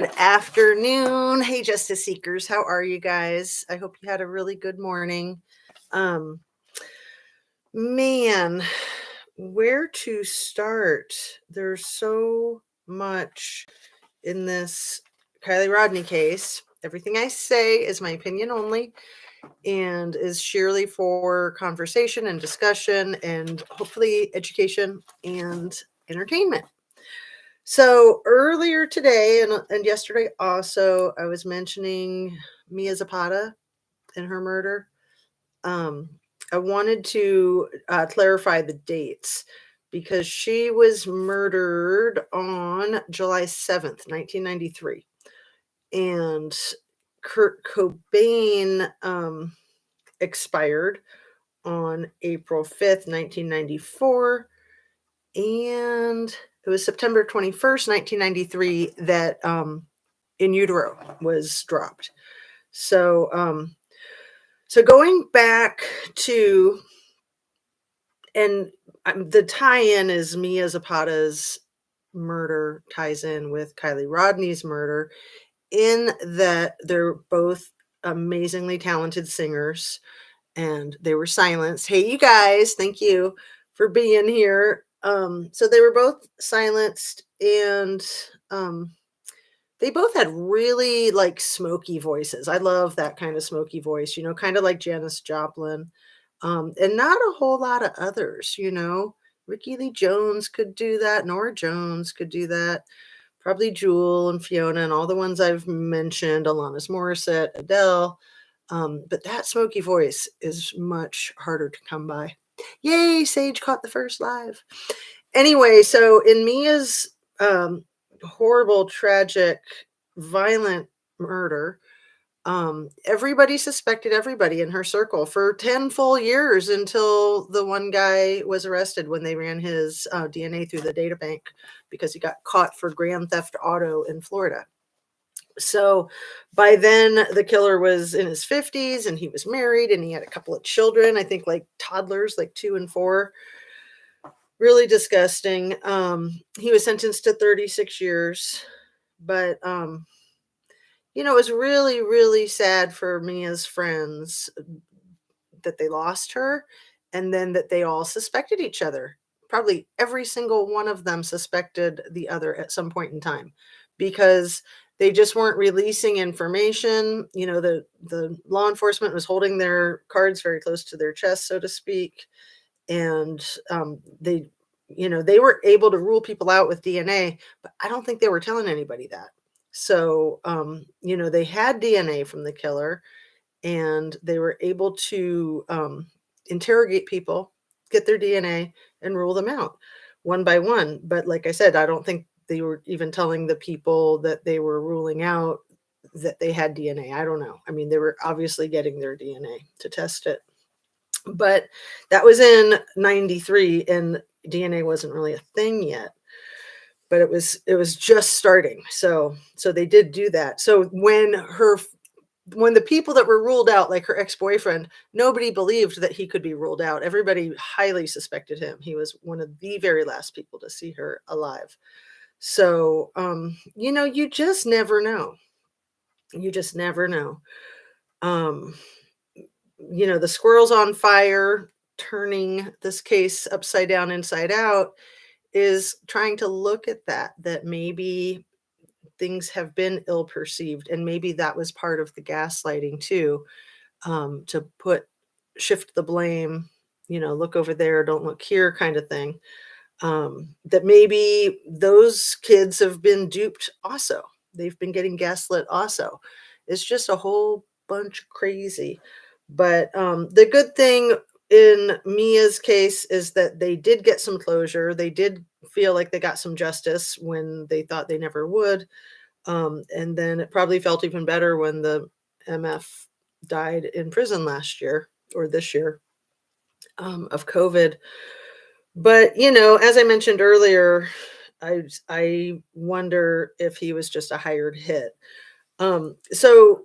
Afternoon. Hey, Justice Seekers. How are you guys? I hope you had a really good morning. Um, man, where to start? There's so much in this Kylie Rodney case. Everything I say is my opinion only and is sheerly for conversation and discussion and hopefully education and entertainment. So earlier today and yesterday also, I was mentioning Mia Zapata and her murder. Um, I wanted to clarify the dates because she was murdered on July 7th, 1993. And Kurt Cobain expired on April 5th, 1994. And it was September 21st, 1993 that In Utero was dropped. So going back to, and the tie-in is Mia Zapata's murder ties in with Kylie Rodney's murder, in that they're both amazingly talented singers and they were silenced. Hey, you guys, thank you for being here. So they were both silenced, and they both had really like smoky voices. I love that kind of smoky voice, kind of like Janis Joplin, and not a whole lot of others. Ricky Lee Jones could do that. Nora Jones could do that. Probably Jewel and Fiona and all the ones I've mentioned, Alanis Morissette, Adele. But that smoky voice is much harder to come by. Yay, Sage caught the first live. Anyway, so in Mia's horrible, tragic, violent murder, everybody suspected everybody in her circle for 10 full years until the one guy was arrested when they ran his DNA through the data bank because he got caught for grand theft auto in Florida. So by then the killer was in his 50s and he was married and he had a couple of children, I think like toddlers, like 2 and 4. Really disgusting. He was sentenced to 36 years, but it was really, really sad for Mia's friends that they lost her and then that they all suspected each other. Probably every single one of them suspected the other at some point in time because they just weren't releasing information. The law enforcement was holding their cards very close to their chest, so to speak. And they were able to rule people out with DNA, but I don't think they were telling anybody that. So, they had DNA from the killer and they were able to interrogate people, get their DNA, and rule them out one by one. But like I said, I don't think they were even telling the people that they were ruling out that they had DNA. I don't know. I mean, they were obviously getting their DNA to test it. But that was in 93 and DNA wasn't really a thing yet. But it was just starting. So they did do that. So when the people that were ruled out, like her ex-boyfriend, nobody believed that he could be ruled out. Everybody highly suspected him. He was one of the very last people to see her alive. So, you just never know. You just never know. The squirrel's on fire, turning this case upside down, inside out, is trying to look at that maybe things have been ill perceived, and maybe that was part of the gaslighting too, to shift the blame, look over there, don't look here kind of thing. That maybe those kids have been duped also. They've been getting gaslit also. It's just a whole bunch of crazy. But the good thing in Mia's case is that they did get some closure. They did feel like they got some justice when they thought they never would. And then it probably felt even better when the MF died in prison last year or this year of COVID. But, as I mentioned earlier, I wonder if he was just a hired hit. So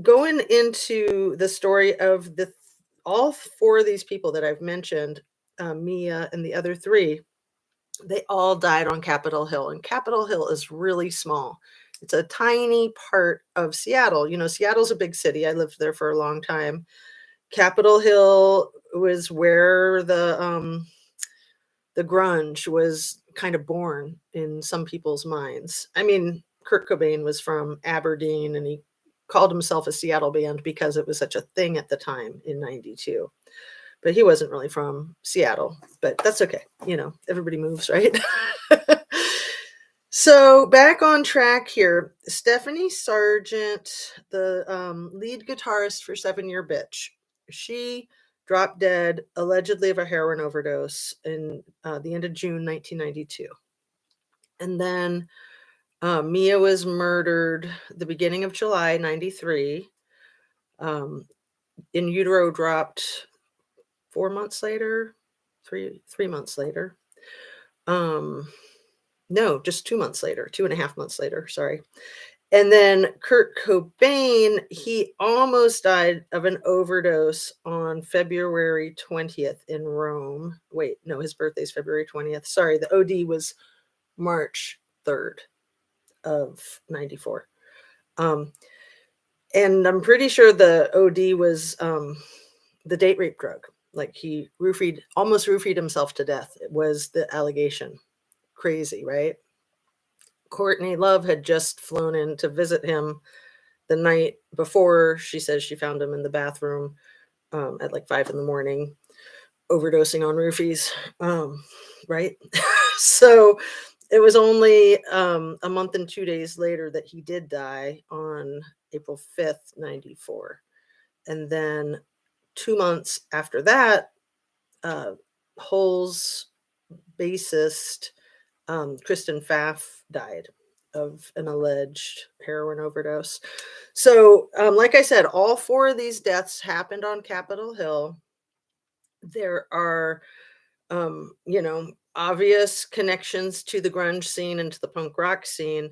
going into the story of all 4 of these people that I've mentioned, Mia and the other 3, they all died on Capitol Hill, and Capitol Hill is really small. It's a tiny part of Seattle. Seattle's a big city. I lived there for a long time. Capitol Hill was where the grunge was kind of born in some people's minds. I mean, Kurt Cobain was from Aberdeen and he called himself a Seattle band because it was such a thing at the time in 92. But he wasn't really from Seattle, but that's okay. Everybody moves, right? So back on track here. Stephanie Sargent, the lead guitarist for 7 Year Bitch, she dropped dead allegedly of a heroin overdose in the end of June 1992. And then Mia was murdered the beginning of July 93. In utero dropped 4 months later, three months later. No, just 2 months later, 2.5 months later, sorry. And then Kurt Cobain, he almost died of an overdose on February 20th in Rome. Wait, no, his birthday's February 20th. Sorry, the OD was March 3rd of 94. And I'm pretty sure the OD was the date rape drug. Like he almost roofied himself to death. It was the allegation. Crazy, right? Courtney Love had just flown in to visit him the night before. She says she found him in the bathroom at like 5 a.m, overdosing on roofies. Right? So it was only a month and 2 days later that he did die on April 5th, 94. And then 2 months after that, Hole's bassist, Kristen Pfaff, died of an alleged heroin overdose. So, like I said, all 4 of these deaths happened on Capitol Hill. There are, obvious connections to the grunge scene and to the punk rock scene.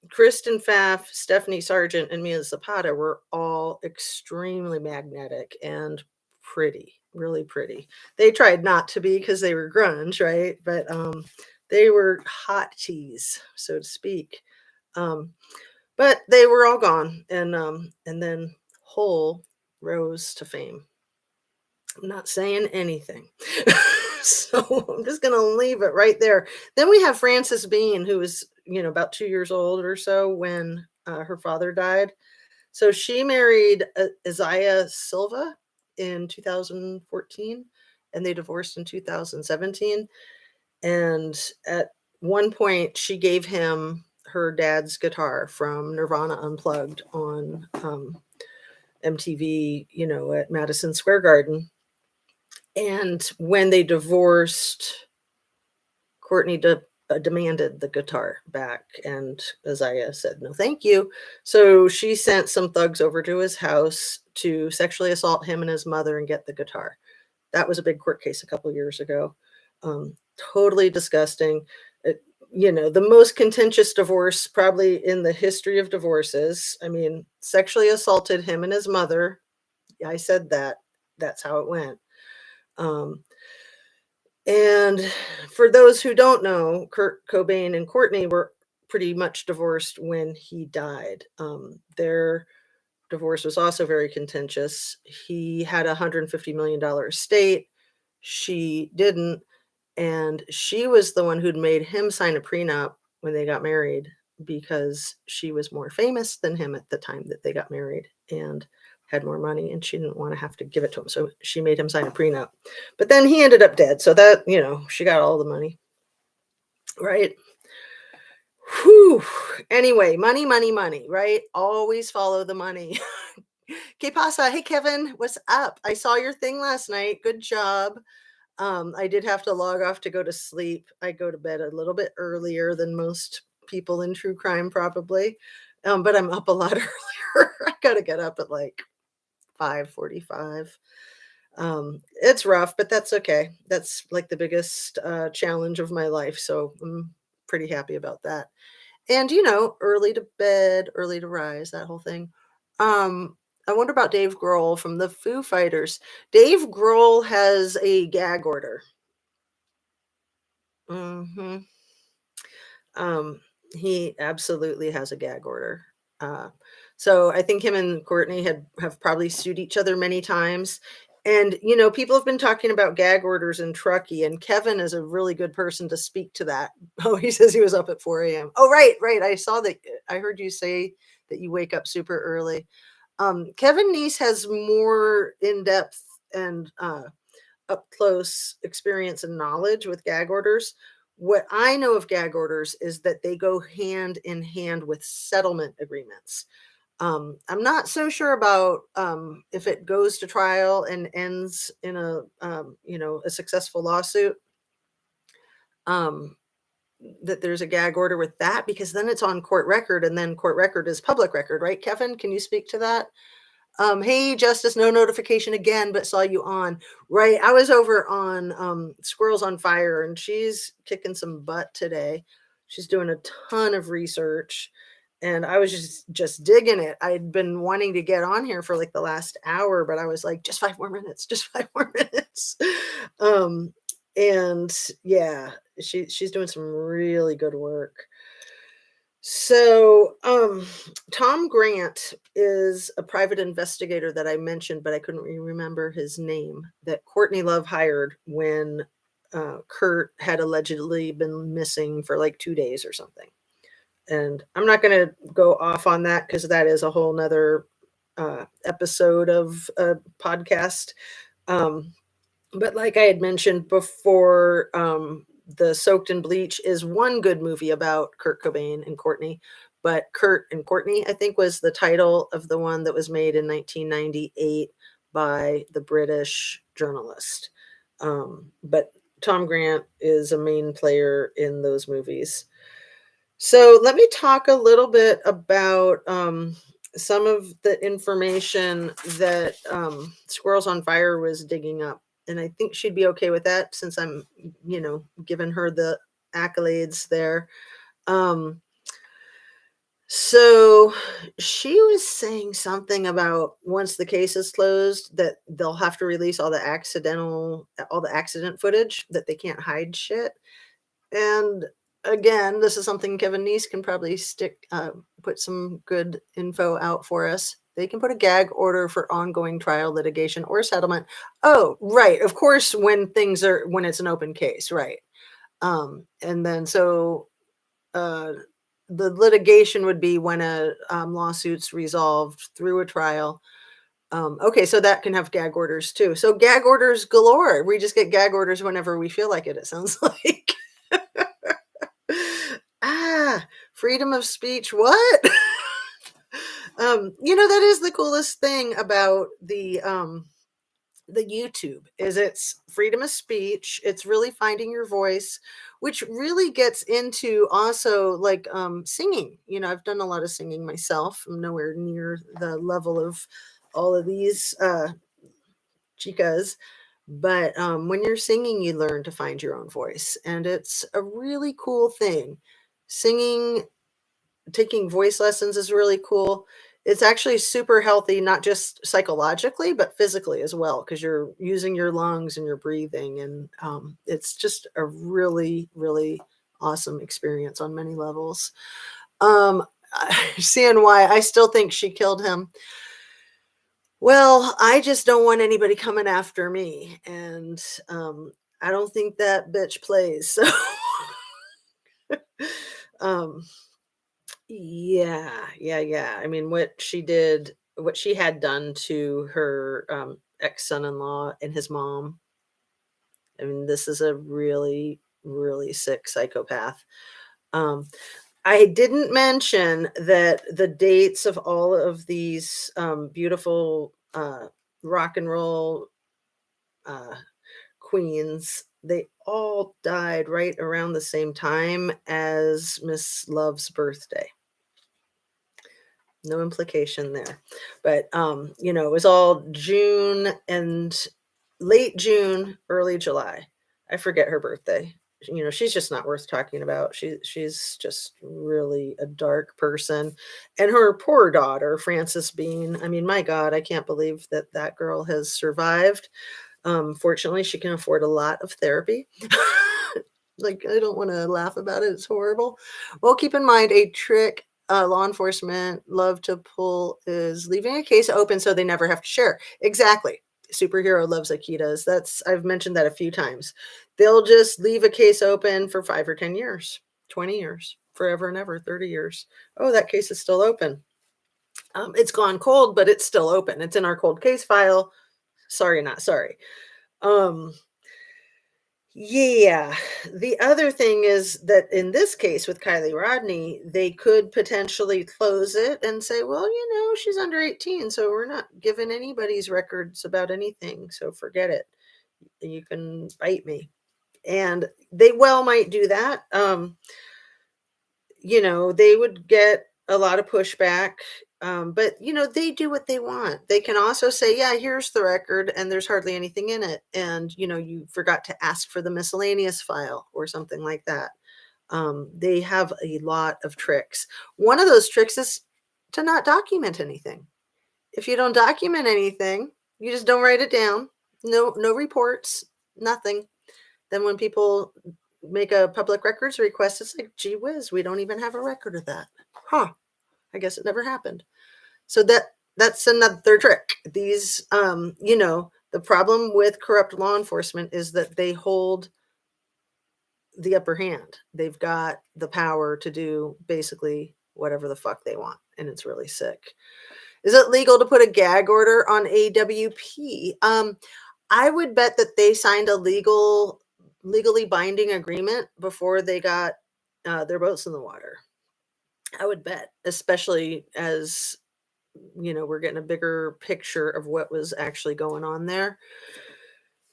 Kristen Pfaff, Stephanie Sargent, and Mia Zapata were all extremely magnetic and pretty, really pretty. They tried not to be because they were grunge, right? But they were hot cheese, so to speak. But they were all gone, and then Hole rose to fame. I'm not saying anything. So I'm just going to leave it right there. Then we have Frances Bean, who was, about 2 years old or so when her father died. So she married Isaiah Silva in 2014, and they divorced in 2017. And at one point, she gave him her dad's guitar from Nirvana Unplugged on MTV, at Madison Square Garden. And when they divorced, Courtney demanded the guitar back, and Isaiah said, no, thank you. So she sent some thugs over to his house to sexually assault him and his mother and get the guitar. That was a big court case a couple years ago. Totally disgusting. The most contentious divorce probably in the history of divorces. I mean, sexually assaulted him and his mother. I said that. That's how it went. And for those who don't know, Kurt Cobain and Courtney were pretty much divorced when he died. Their divorce was also very contentious. He had a $150 million estate. She didn't. And she was the one who'd made him sign a prenup when they got married because she was more famous than him at the time that they got married and had more money, and she didn't want to have to give it to him. So she made him sign a prenup. But then he ended up dead. So that, she got all the money. Right? Whew. Anyway, money, money, money, right? Always follow the money. Que pasa? Hey, Kevin, what's up? I saw your thing last night. Good job. I did have to log off to go to sleep. I go to bed a little bit earlier than most people in true crime, probably. But I'm up a lot earlier. I got to get up at like 5:45. It's rough, but that's okay. That's like the biggest challenge of my life. So I'm pretty happy about that. And, early to bed, early to rise, that whole thing. I wonder about Dave Grohl from the Foo Fighters. Dave Grohl has a gag order. Hmm. He absolutely has a gag order. Uh, so I think him and Courtney have probably sued each other many times. And people have been talking about gag orders in Truckee, and Kevin is a really good person to speak to that. Oh, he says he was up at 4 a.m. Oh, right, right. I saw that. I heard you say that you wake up super early. Kevin Neese has more in depth and up close experience and knowledge with gag orders. What I know of gag orders is that they go hand in hand with settlement agreements. I'm not so sure about if it goes to trial and ends in a successful lawsuit. Um, that there's a gag order with that, because then it's on court record, and then court record is public record, right? Kevin, can you speak to that? Hey, Justice, no notification again, but saw you on. Right. I was over on Squirrels on Fire, and she's kicking some butt today. She's doing a ton of research, and I was just digging it. I'd been wanting to get on here for like the last hour, but I was like, just 5 more minutes, just 5 more minutes. um, and yeah, she's doing some really good work. So, Tom Grant is a private investigator that I mentioned, but I couldn't remember his name, that Courtney Love hired when Kurt had allegedly been missing for like 2 days or something. And I'm not going to go off on that because that is a whole nother episode of a podcast. Um, but like I had mentioned before, the Soaked in Bleach is one good movie about Kurt Cobain and Courtney. But Kurt and Courtney, I think, was the title of the one that was made in 1998 by the British journalist. But Tom Grant is a main player in those movies. So let me talk a little bit about some of the information that Squirrels on Fire was digging up. And I think she'd be okay with that, since I'm, giving her the accolades there. Um, so she was saying something about once the case is closed, that they'll have to release all the accident footage, that they can't hide shit. And again, this is something Kevin Neese can probably put some good info out for us. They can put a gag order for ongoing trial, litigation, or settlement. Oh, right. Of course, when it's an open case, right? And then uh, the litigation would be when a lawsuit's resolved through a trial. Okay, so that can have gag orders too. So gag orders galore. We just get gag orders whenever we feel like it. It sounds like. Freedom of speech. What? That is the coolest thing about the YouTube, is it's freedom of speech. It's really finding your voice, which really gets into also like singing. I've done a lot of singing myself. I'm nowhere near the level of all of these chicas. But when you're singing, you learn to find your own voice, and it's a really cool thing. Singing, taking voice lessons is really cool. It's actually super healthy, not just psychologically, but physically as well, because you're using your lungs and you're breathing. And it's just a really, really awesome experience on many levels. Um, Seeing why I still think she killed him. Well, I just don't want anybody coming after me. And I don't think that bitch plays. So, um, yeah, yeah, yeah. I mean, what she had done to her ex-son-in-law and his mom. I mean, this is a really, really sick psychopath. Um, I didn't mention that the dates of all of these beautiful rock and roll uh, queens, they all died right around the same time as Miss Love's birthday. No implication there. But it was all June and late June, early July. I forget her birthday. She's just not worth talking about. She's just really a dark person. And her poor daughter, Frances Bean. I mean, my God, I can't believe that girl has survived. Fortunately, she can afford a lot of therapy. Like, I don't wanna laugh about it, it's horrible. Well, keep in mind a trick, law enforcement love to pull is leaving a case open so they never have to share. Exactly. Superhero loves Akitas. That's I've mentioned that a few times. They'll just leave a case open for 5 or 10 years, 20 years, forever and ever, 30 years. "Oh, that case is still open." It's gone cold, but it's still open. It's in our cold case file. Sorry, not sorry. Um, yeah. The other thing is that in this case with Kylie Rodney, they could potentially close it and say, well, she's under 18, so we're not giving anybody's records about anything. So forget it. You can bite me. And they well might do that. They would get a lot of pushback. But they do what they want. They can also say, yeah, here's the record, and there's hardly anything in it. And you forgot to ask for the miscellaneous file or something like that. They have a lot of tricks. One of those tricks is to not document anything. If you don't document anything, you just don't write it down. No reports, nothing. Then when people make a public records request, it's like, gee whiz, we don't even have a record of that. Huh. I guess it never happened. So that's another trick. These the problem with corrupt law enforcement is that they hold the upper hand. They've got the power to do basically whatever the fuck they want, and it's really sick. Is it legal to put a gag order on AWP? I would bet that they signed a legally binding agreement before they got their boats in the water. I would bet, especially as we're getting a bigger picture of what was actually going on there.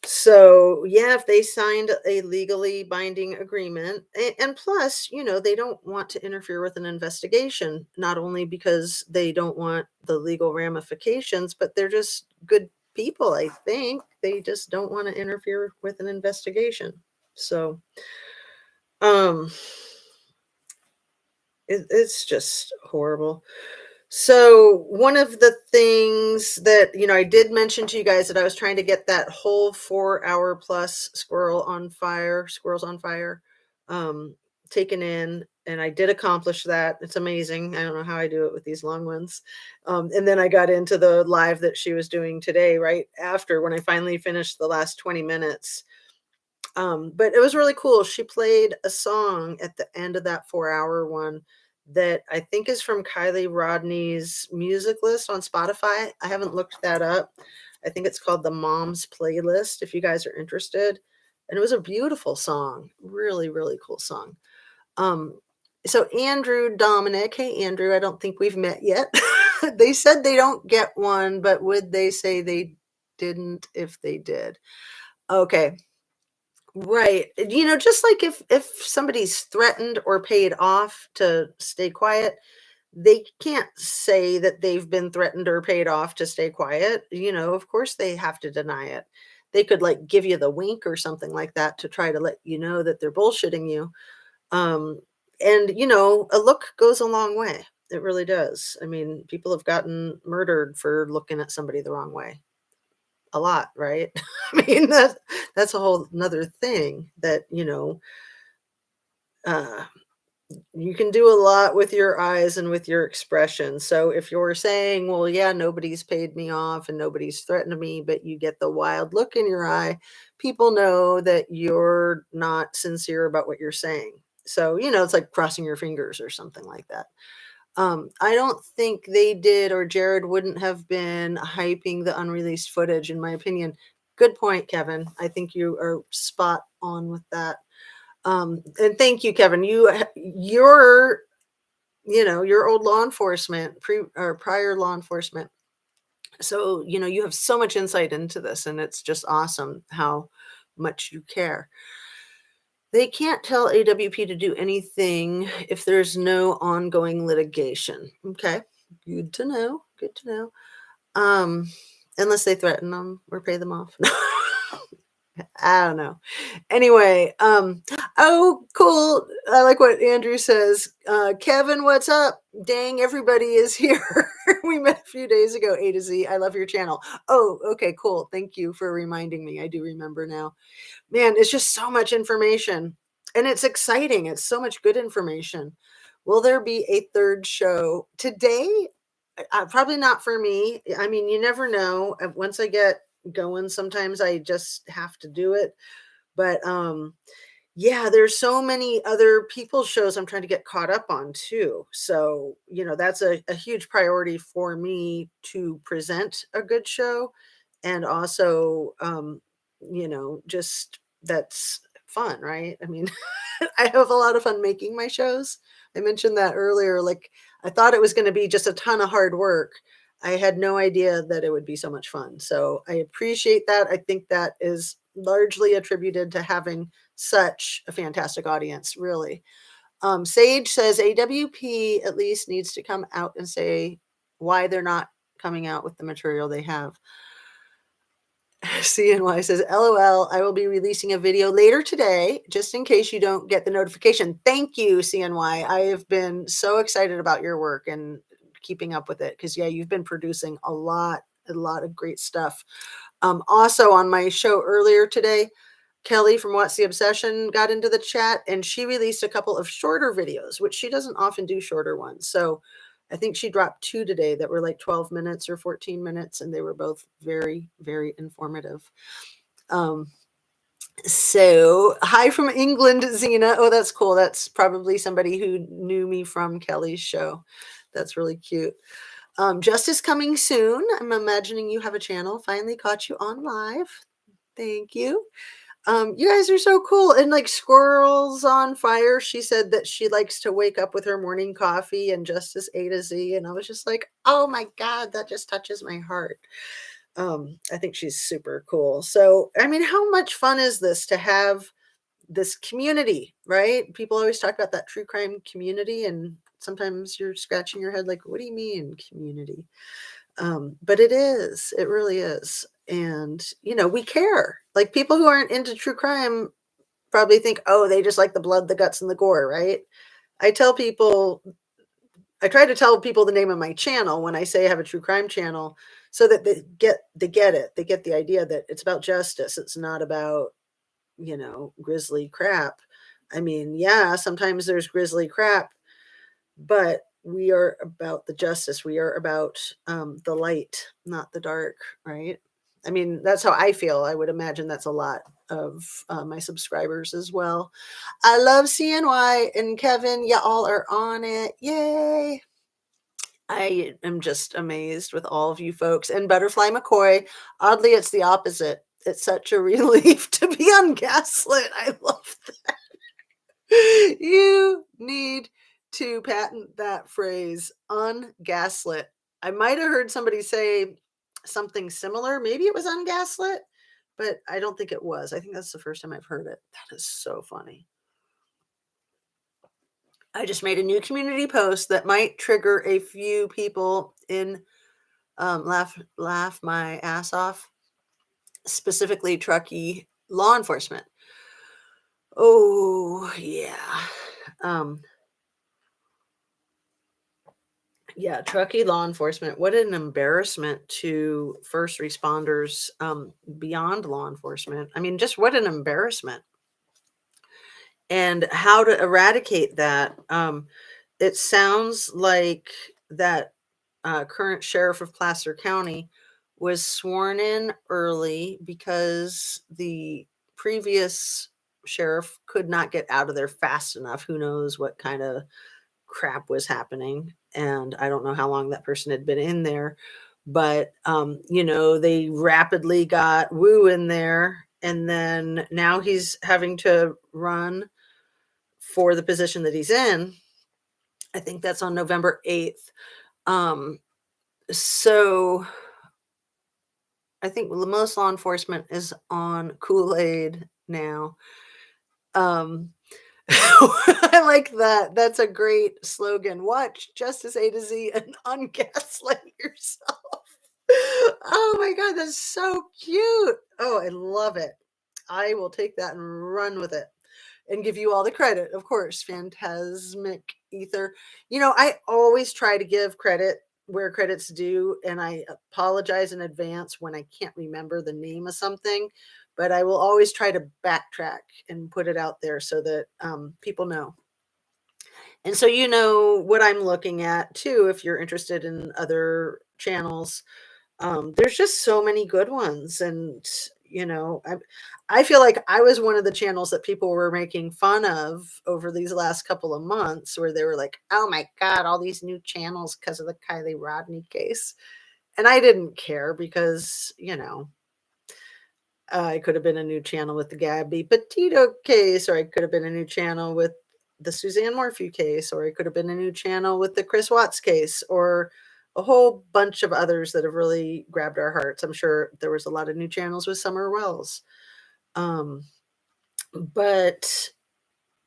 So, yeah, if they signed a legally binding agreement, and plus, they don't want to interfere with an investigation, not only because they don't want the legal ramifications, but they're just good people, I think. They just don't want to interfere with an investigation. So, um, it's just horrible. So one of the things that, I did mention to you guys that I was trying to get that whole 4 hour plus squirrels on fire, um, taken in. And I did accomplish that. It's amazing. I don't know how I do it with these long ones. And then I got into the live that she was doing today, right after when I finally finished the last 20 minutes. But it was really cool. She played a song at the end of that 4 hour one that I think is from Kylie Rodney's music list on Spotify. I haven't looked that up. I think it's called the Mom's Playlist, if you guys are interested. And it was a beautiful song. Really, really cool song. Um, so Andrew Dominic, hey Andrew, I don't think we've met yet. They said they don't get one, but would they say they didn't if they did? Okay. Right. Just like if somebody's threatened or paid off to stay quiet, they can't say that they've been threatened or paid off to stay quiet. Of course they have to deny it. They could like give you the wink or something like that to try to let you know that they're bullshitting you. Um, and a look goes a long way. It really does. I mean, people have gotten murdered for looking at somebody the wrong way a lot, right? I mean, that's a whole another thing that, uh, you can do a lot with your eyes and with your expression. So if you're saying, well, yeah, nobody's paid me off and nobody's threatened me, but you get the wild look in your eye, people know that you're not sincere about what you're saying. So, it's like crossing your fingers or something like that. I don't think they did, or Jared wouldn't have been hyping the unreleased footage, in my opinion. Good point, Kevin. I think you are spot on with that. And thank you, Kevin. Your old law enforcement, or prior law enforcement. So, you have so much insight into this, and it's just awesome how much you care. They can't tell AWP to do anything if there's no ongoing litigation. Okay. Good to know. Good to know. Um, unless they threaten them or pay them off. I don't know. Anyway, oh, cool. I like what Andrew says. Kevin, what's up? Dang, everybody is here. We met a few days ago, A to Z. I love your channel. Oh, okay, cool. Thank you for reminding me. I do remember now. Man, it's just so much information. And it's exciting. It's so much good information. Will there be a third show today? Probably not for me. I mean, you never know. Once I get going, sometimes I just have to do it. But yeah, there's so many other people's shows I'm trying to get caught up on too. So, that's a huge priority for me to present a good show. And also, just that's fun, right? I mean, I have a lot of fun making my shows. I mentioned that earlier. Like, I thought it was going to be just a ton of hard work. I had no idea that it would be so much fun. So I appreciate that. I think that is largely attributed to having such a fantastic audience, really. Sage says AWP at least needs to come out and say why they're not coming out with the material they have. CNY says, LOL, I will be releasing a video later today, just in case you don't get the notification. Thank you, CNY. I have been so excited about your work and keeping up with it because, yeah, you've been producing a lot of great stuff. Also on my show earlier today, Kelly from What's the Obsession got into the chat and she released a couple of shorter videos, which she doesn't often do shorter ones. So I think she dropped 2 today that were like 12 minutes or 14 minutes, and they were both very, very informative. So hi from England, Zena. Oh, that's cool. That's probably somebody who knew me from Kelly's show. That's really cute. Justice coming soon. I'm imagining you have a channel. Finally caught you on live. Thank you. You guys are so cool. And like Squirrels on Fire, she said that she likes to wake up with her morning coffee and Justice A to Z. And I was just like, oh my God, that just touches my heart. I think she's super cool. So, I mean, how much fun is this to have this community, right? People always talk about that true crime community, and sometimes you're scratching your head like, what do you mean community? But it really is. And, we care. Like, people who aren't into true crime probably think, oh, they just like the blood, the guts, and the gore, right? I try to tell people the name of my channel when I say I have a true crime channel, so that they get it. They get the idea that it's about justice. It's not about, grisly crap. I mean, yeah, sometimes there's grisly crap, but we are about the justice. We are about the light, not the dark, right? I mean, that's how I feel. I would imagine that's a lot of my subscribers as well. I love CNY and Kevin. You all are on it. Yay. I am just amazed with all of you folks. And Butterfly McCoy, oddly, it's the opposite. It's such a relief to be on Gaslit. I love that. You need to patent that phrase, ungaslit. I might have heard somebody say something similar. Maybe it was ungaslit, but I don't think it was. I think that's the first time I've heard it. That is so funny. I just made a new community post that might trigger a few people in laugh my ass off, specifically Truckee law enforcement. Oh, yeah. Yeah, Truckee law enforcement. What an embarrassment to first responders beyond law enforcement. I mean, just what an embarrassment. And how to eradicate that. It sounds like that current sheriff of Placer County was sworn in early because the previous sheriff could not get out of there fast enough. Who knows what kind of crap was happening, and I don't know how long that person had been in there, but they rapidly got Wu in there, and then now he's having to run for the position that he's in. I think that's on November 8th. So I think most law enforcement is on Kool-Aid now. I like that. That's a great slogan. Watch Justice A to Z and ungaslight yourself. Oh my God, that's so cute. Oh, I love it. I will take that and run with it and give you all the credit, of course. Phantasmic Ether. I always try to give credit where credit's due, and I apologize in advance when I can't remember the name of something, but I will always try to backtrack and put it out there so that people know. And so you know what I'm looking at too, if you're interested in other channels. There's just so many good ones, and I feel like I was one of the channels that people were making fun of over these last couple of months, where they were like, "Oh my God, all these new channels because of the Kylie Rodney case," and I didn't care because I could have been a new channel with the Gabby Petito case, or I could have been a new channel with the Suzanne Morphew case, or I could have been a new channel with the Chris Watts case, or a whole bunch of others that have really grabbed our hearts. I'm sure there was a lot of new channels with Summer Wells. Um, but,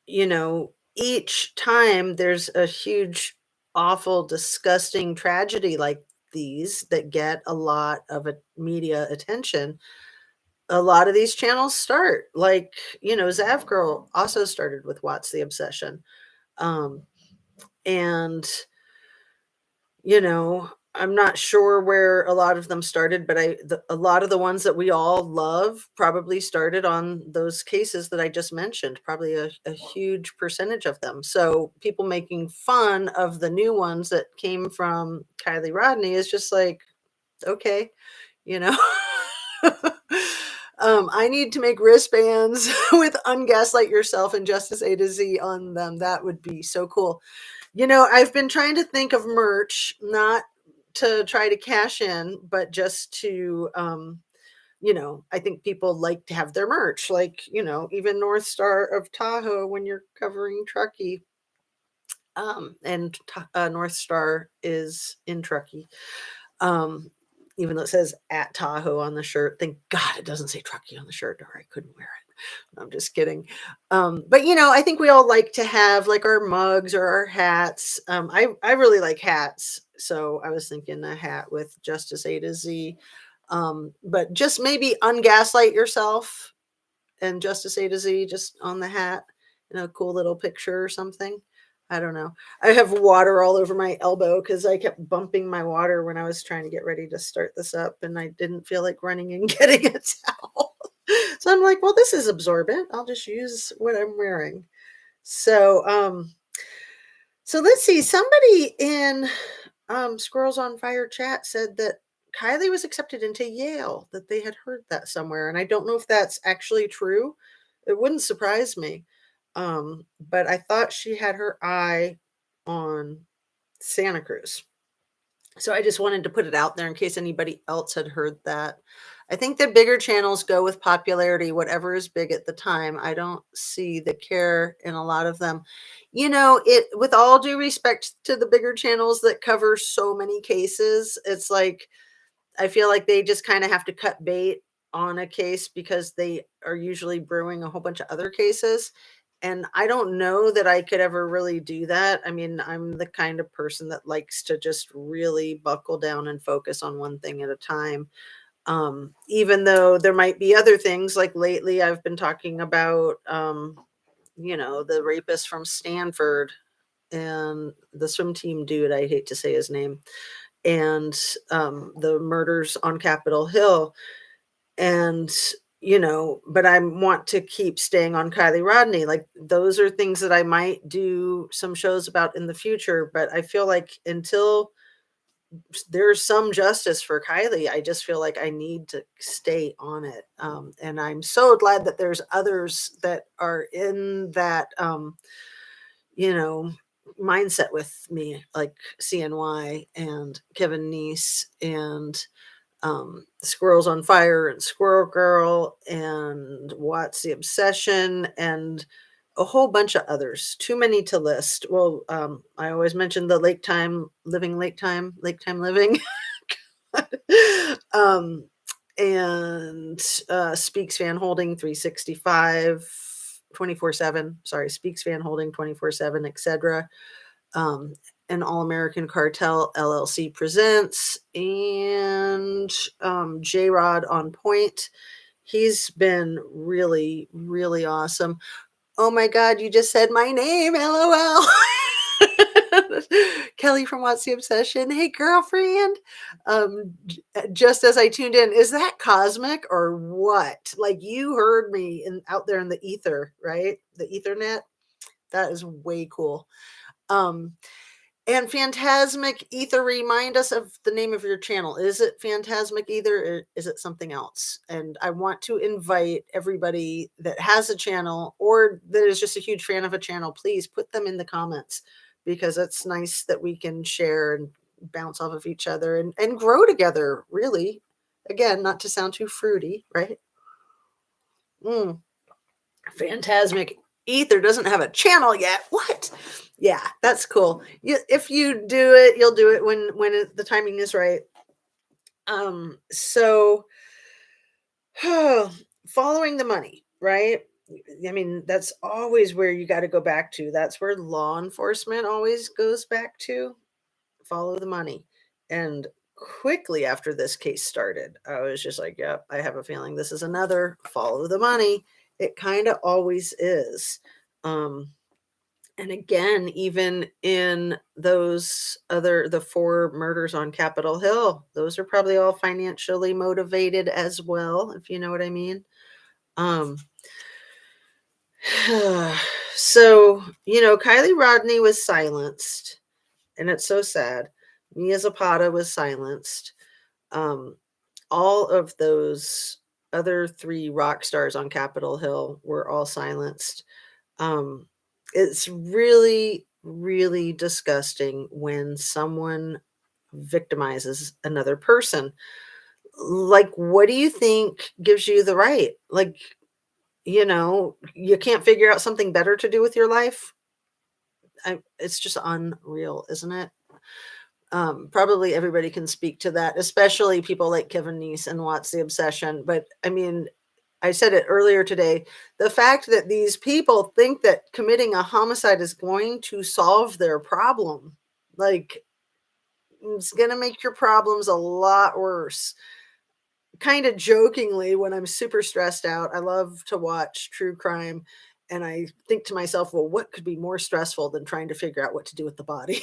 each time there's a huge, awful, disgusting tragedy like these that get a lot of media attention. A lot of these channels start like, Zav Girl also started with Watts the Obsession. Um, and, I'm not sure where a lot of them started, but a lot of the ones that we all love probably started on those cases that I just mentioned, probably a huge percentage of them. So people making fun of the new ones that came from Kylie Rodney is just like, okay, you know. I need to make wristbands with "Ungaslight Yourself" and Justice A to Z on them. That would be so cool. I've been trying to think of merch, not to try to cash in, but just to, I think people like to have their merch, like, even North Star of Tahoe when you're covering Truckee. And North Star is in Truckee. Um, Even though it says at Tahoe on the shirt. Thank God it doesn't say Truckee on the shirt, or I couldn't wear it. I'm just kidding. But I think we all like to have like our mugs or our hats. I really like hats, so I was thinking a hat with Justice A to Z. But just maybe "Ungaslight Yourself" and Justice A to Z just on the hat in a cool little picture or something. I don't know. I have water all over my elbow because I kept bumping my water when I was trying to get ready to start this up, and I didn't feel like running and getting a towel. So I'm like, well, this is absorbent. I'll just use what I'm wearing. So, so let's see. Somebody in Squirrels on Fire chat said that Kylie was accepted into Yale, that they had heard that somewhere. And I don't know if that's actually true. It wouldn't surprise me. But I thought she had her eye on Santa Cruz. So I just wanted to put it out there in case anybody else had heard that. I think the bigger channels go with popularity, whatever is big at the time. I don't see the care in a lot of them. It, with all due respect to the bigger channels that cover so many cases, it's like I feel like they just kind of have to cut bait on a case because they are usually brewing a whole bunch of other cases. And I don't know that I could ever really do that. I mean, I'm the kind of person that likes to just really buckle down and focus on one thing at a time. Even though there might be other things, like lately I've been talking about, the rapist from Stanford and the swim team dude, I hate to say his name, and the murders on Capitol Hill. And, but I want to keep staying on Kylie Rodney. Like, those are things that I might do some shows about in the future. But I feel like until there's some justice for Kylie, I just feel like I need to stay on it. And I'm so glad that there's others that are in that, you know, mindset with me, like CNY and Kevin Neese and Squirrels on Fire and Squirrel Girl and Watts the Obsession and a whole bunch of others. Too many to list. Well, I always mention the Lake Time Living. um, and Speaks Van Holding 365, 24/7. Sorry, Speaks Van Holding 24/7, etc. Um, an All American Cartel LLC presents, and J Rod on Point. He's been really, really awesome. Oh my God, you just said my name, LOL. Kelly from What's the Obsession. Hey, girlfriend. Just as I tuned in, is that cosmic or what? Like you heard me out there in the ether, right? The ethernet. That is way cool. Um, and Phantasmic Ether, remind us of the name of your channel. Is it Phantasmic Ether or is it something else? And I want to invite everybody that has a channel or that is just a huge fan of a channel, please put them in the comments because it's nice that we can share and bounce off of each other and grow together, really. Again, not to sound too fruity, right? Mm. Phantasmic Ether doesn't have a channel yet. What? Yeah, that's cool. If you do it, you'll do it when the timing is right. So following the money, right? I mean, that's always where you got to go back to. That's where law enforcement always goes back to. Follow the money. And quickly after this case started, I was just like, yep, I have a feeling this is another follow the money. It kind of always is. Um, and again, even in the four murders on Capitol Hill, those are probably all financially motivated as well, if you know what I mean. Um, so, Kylie Rodney was silenced, and it's so sad. Mia Zapata was silenced. Um, all of those other three rock stars on Capitol Hill were all silenced. Um, it's really, really disgusting when someone victimizes another person. Like, what do you think gives you the right? Like, you can't figure out something better to do with your life. It's just unreal, isn't it? Probably everybody can speak to that, especially people like Kevin Neese and What's the Obsession. But I mean, I said it earlier today, the fact that these people think that committing a homicide is going to solve their problem, like it's going to make your problems a lot worse. Kind of jokingly, when I'm super stressed out, I love to watch true crime. And I think to myself, well, what could be more stressful than trying to figure out what to do with the body?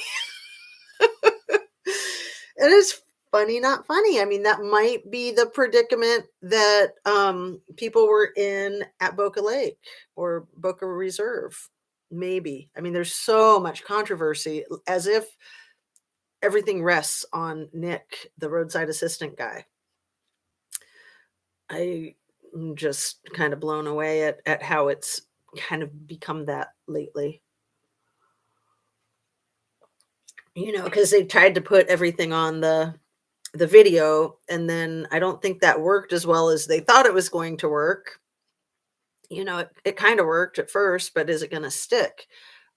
It is funny, not funny. I mean, that might be the predicament that people were in at Boca Lake or Boca Reserve. Maybe. I mean, there's so much controversy, as if everything rests on Nick, the roadside assistant guy. I'm just kind of blown away at how it's kind of become that lately. Because they tried to put everything on the video, and then I don't think that worked as well as they thought it was going to work. It kind of worked at first, but is it going to stick?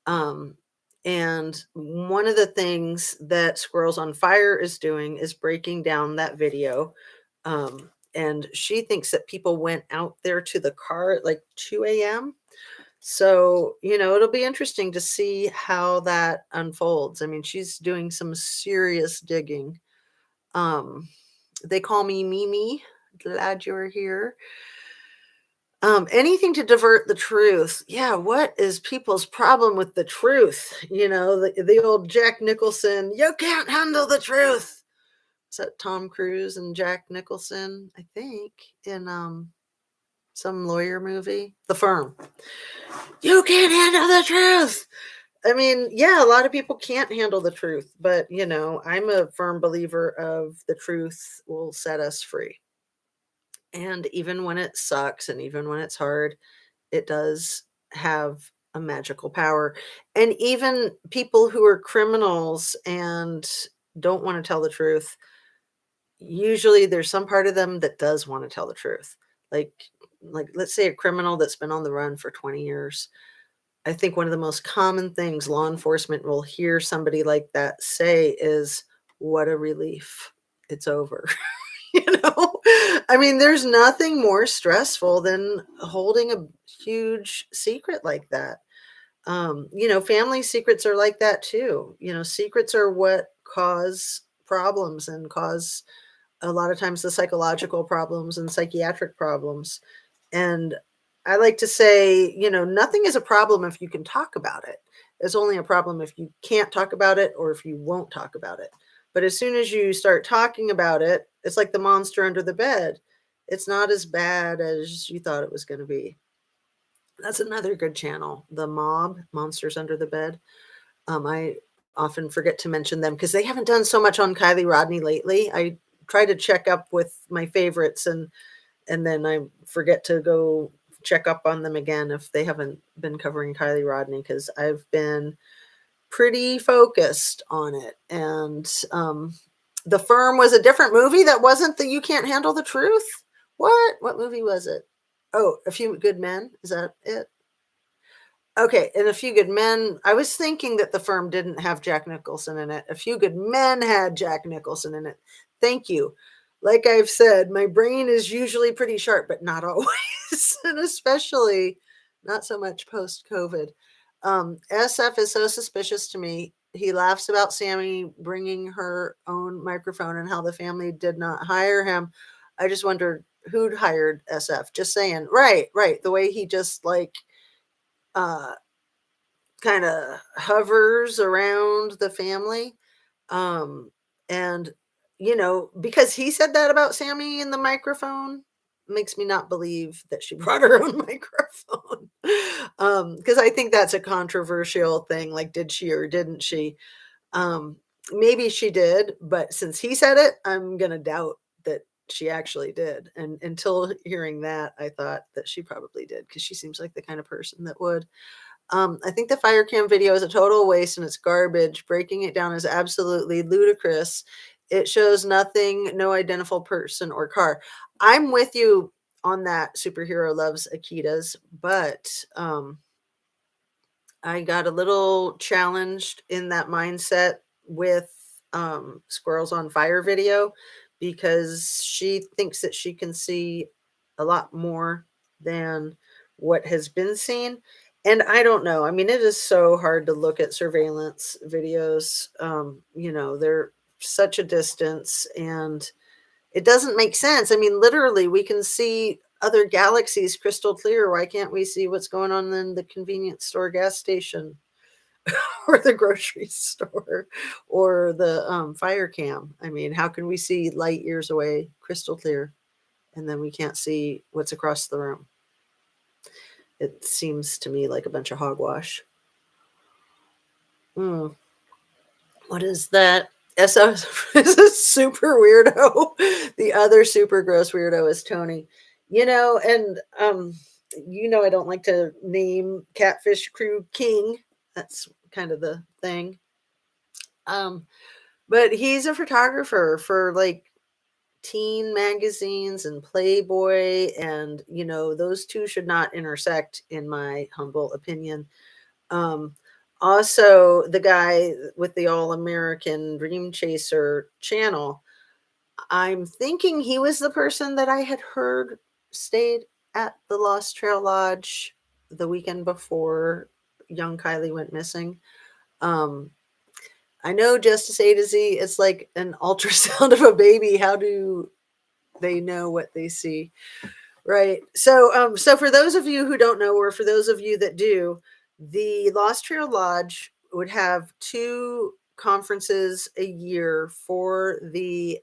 Um, and one of the things that Squirrels on Fire is doing is breaking down that video. And she thinks that people went out there to the car at like 2 a.m. So, it'll be interesting to see how that unfolds. I mean, she's doing some serious digging. They call me Mimi. Glad you're here. Anything to divert the truth. Yeah, what is people's problem with the truth? The old Jack Nicholson, you can't handle the truth. Is that Tom Cruise and Jack Nicholson, I think, in some lawyer movie? The Firm. You can't handle the truth. I mean, yeah, a lot of people can't handle the truth, but I'm a firm believer of the truth will set us free. And even when it sucks and even when it's hard, it does have a magical power. And even people who are criminals and don't want to tell the truth, usually there's some part of them that does want to tell the truth. Like let's say a criminal that's been on the run for 20 years. I think one of the most common things law enforcement will hear somebody like that say is, what a relief. It's over. I mean, there's nothing more stressful than holding a huge secret like that. Family secrets are like that too. Secrets are what cause problems and cause a lot of times the psychological problems and psychiatric problems. And I like to say, nothing is a problem if you can talk about it. It's only a problem if you can't talk about it or if you won't talk about it. But as soon as you start talking about it, it's like the monster under the bed. It's not as bad as you thought it was going to be. That's another good channel, The Mob, Monsters Under the Bed. I often forget to mention them because they haven't done so much on Kylie Rodney lately. I try to check up with my favorites, and then I forget to go check up on them again if they haven't been covering Kylie Rodney, because I've been pretty focused on it. And The Firm was a different movie that wasn't the You Can't Handle the Truth. What movie was it? Oh, A Few Good Men. Is that it? Okay, in A Few Good Men, I was thinking that The Firm didn't have Jack Nicholson in it. A Few Good Men had Jack Nicholson in it. Thank you. Like I've said, my brain is usually pretty sharp, but not always, and especially not so much post-COVID. SF is so suspicious to me. He laughs about Sammy bringing her own microphone and how the family did not hire him. I just wondered who'd hired SF. Just saying. Right, right. The way he just uh kind of hovers around the family. Um, and, because he said that about Sammy in the microphone, makes me not believe that she brought her own microphone. Because I think that's a controversial thing. Like, did she or didn't she? Um, Maybe she did, but since he said it, I'm going to doubt that she actually did. And until hearing that, I thought that she probably did because she seems like the kind of person that would. I think the fire cam video is a total waste and it's garbage. Breaking it down is absolutely ludicrous. It shows nothing, no identifiable person or car. I'm with you on that. Superhero loves Akitas, but I got a little challenged in that mindset with Squirrels on Fire video because she thinks that she can see a lot more than what has been seen. And I don't know. I mean, it is so hard to look at surveillance videos. They're such a distance and it doesn't make sense. I mean, literally, we can see other galaxies crystal clear. Why can't we see what's going on in the convenience store, gas station, or the grocery store, or the fire cam? I mean, how can we see light years away, crystal clear, and then we can't see what's across the room? It seems to me like a bunch of hogwash. Mm. What is that? SO is a super weirdo. The other super gross weirdo is Tony. And I don't like to name Catfish Crew King. That's kind of the thing. Um, but he's a photographer for like teen magazines and Playboy, and those two should not intersect, in my humble opinion. Um, Also, the guy with the All American Dream Chaser channel, I'm thinking he was the person that I had heard stayed at the Lost Trail Lodge the weekend before young Kylie went missing. Um, I know Justice A to Z, it's like an ultrasound of a baby. How do they know what they see? Right. So for those of you who don't know, or for those of you that do, the Lost Trail Lodge would have two conferences a year for the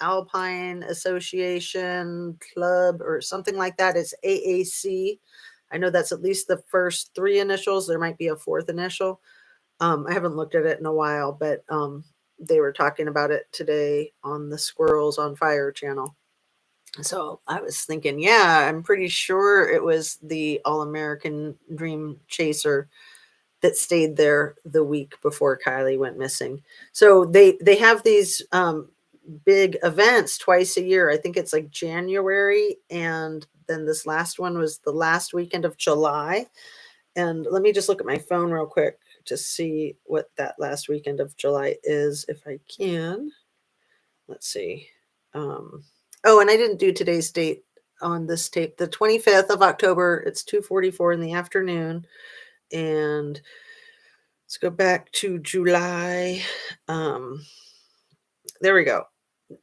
Alpine Association Club or something like that. It's AAC. I know that's at least the first three initials. There might be a fourth initial. I haven't looked at it in a while, but they were talking about it today on the Squirrels on Fire channel. So I was thinking, yeah, I'm pretty sure it was the All American Dream Chaser that stayed there the week before Kylie went missing. So they have these big events twice a year. I think it's like January, and then this last one was the last weekend of July. And let me just look at my phone real quick to see what that last weekend of July is, if I can. Let's see. Oh, and I didn't do today's date on this tape. The 25th of October. It's 2:44 in the afternoon. And let's go back to July. There we go.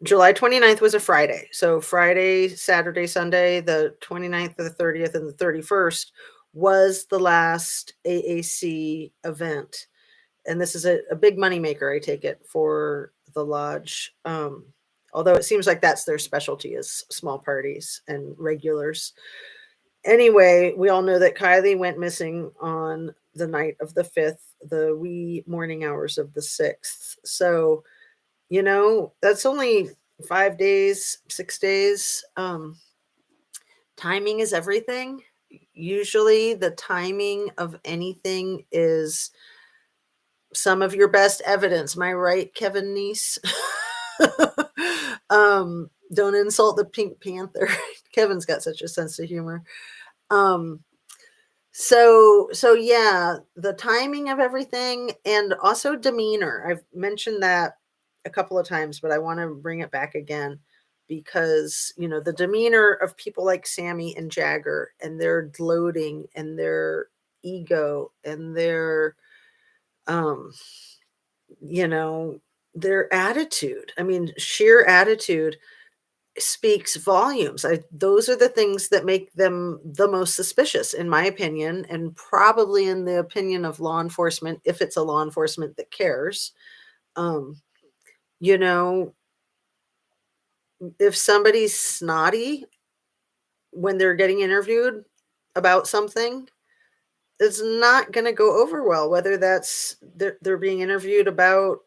July 29th was a Friday. So Friday, Saturday, Sunday, the 29th, the 30th, and the 31st was the last AAC event. And this is a big moneymaker, I take it, for the lodge. Although it seems like that's their specialty is small parties and regulars. Anyway, we all know that Kiely went missing on the night of the 5th, the wee morning hours of the 6th. So, that's only 5 days, 6 days. Timing is everything. Usually, the timing of anything is some of your best evidence. Am I right, Kevin Niece? Don't insult the Pink Panther. Kevin's got such a sense of humor. Um, so yeah, the timing of everything and also demeanor. I've mentioned that a couple of times, but I want to bring it back again because, the demeanor of people like Sammy and Jagger and their gloating and their ego and um, you know, their attitude. I mean, sheer attitude speaks volumes. Those are the things that make them the most suspicious, in my opinion, and probably in the opinion of law enforcement, if it's a law enforcement that cares. Um, you know, if somebody's snotty when they're getting interviewed about something, it's not going to go over well, whether that's they're being interviewed about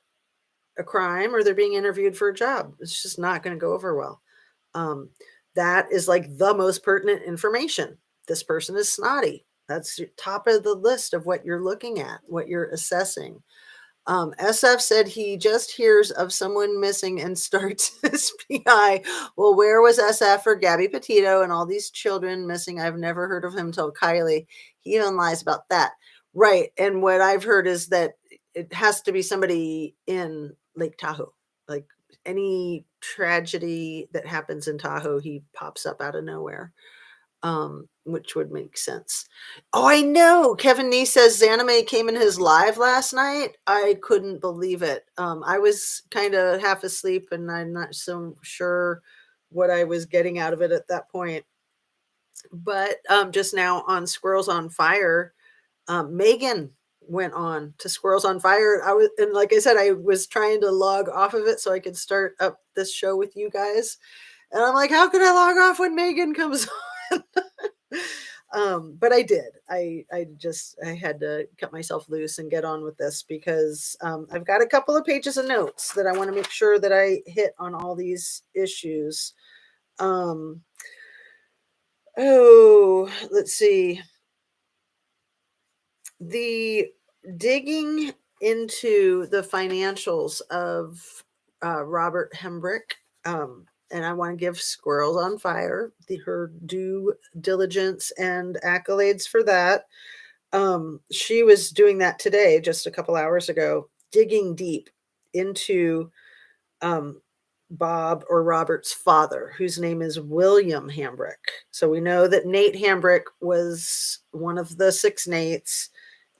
a crime or they're being interviewed for a job. It's just not going to go over well. Um, that is like the most pertinent information. This person is snotty. That's top of the list of what you're looking at, what you're assessing. SF said he just hears of someone missing and starts SPI. Well, where was SF for Gabby Petito and all these children missing? I've never heard of him till Kiely. He even lies about that. Right. And what I've heard is that it has to be somebody in Lake Tahoe. Like any tragedy that happens in Tahoe, he pops up out of nowhere, which would make sense. Oh, I know. Kevin Nee says Zanime came in his live last night. I couldn't believe it. I was kind of half asleep and I'm not so sure what I was getting out of it at that point. But just now on Squirrels on Fire, Megan went on to Squirrels on Fire. And like I said, I was trying to log off of it so I could start up this show with you guys. And I'm like, how can I log off when Megan comes on? But I did. I had to cut myself loose and get on with this because I've got a couple of pages of notes that I want to make sure that I hit on all these issues. Let's see. The digging into the financials of Robert Hembrick, and I want to give Squirrels on Fire her due diligence and accolades for that. She was doing that today, just a couple hours ago, digging deep into um, Bob or Robert's father, whose name is William Hambrick. So we know that Nate Hambrick was one of the 6 Nates,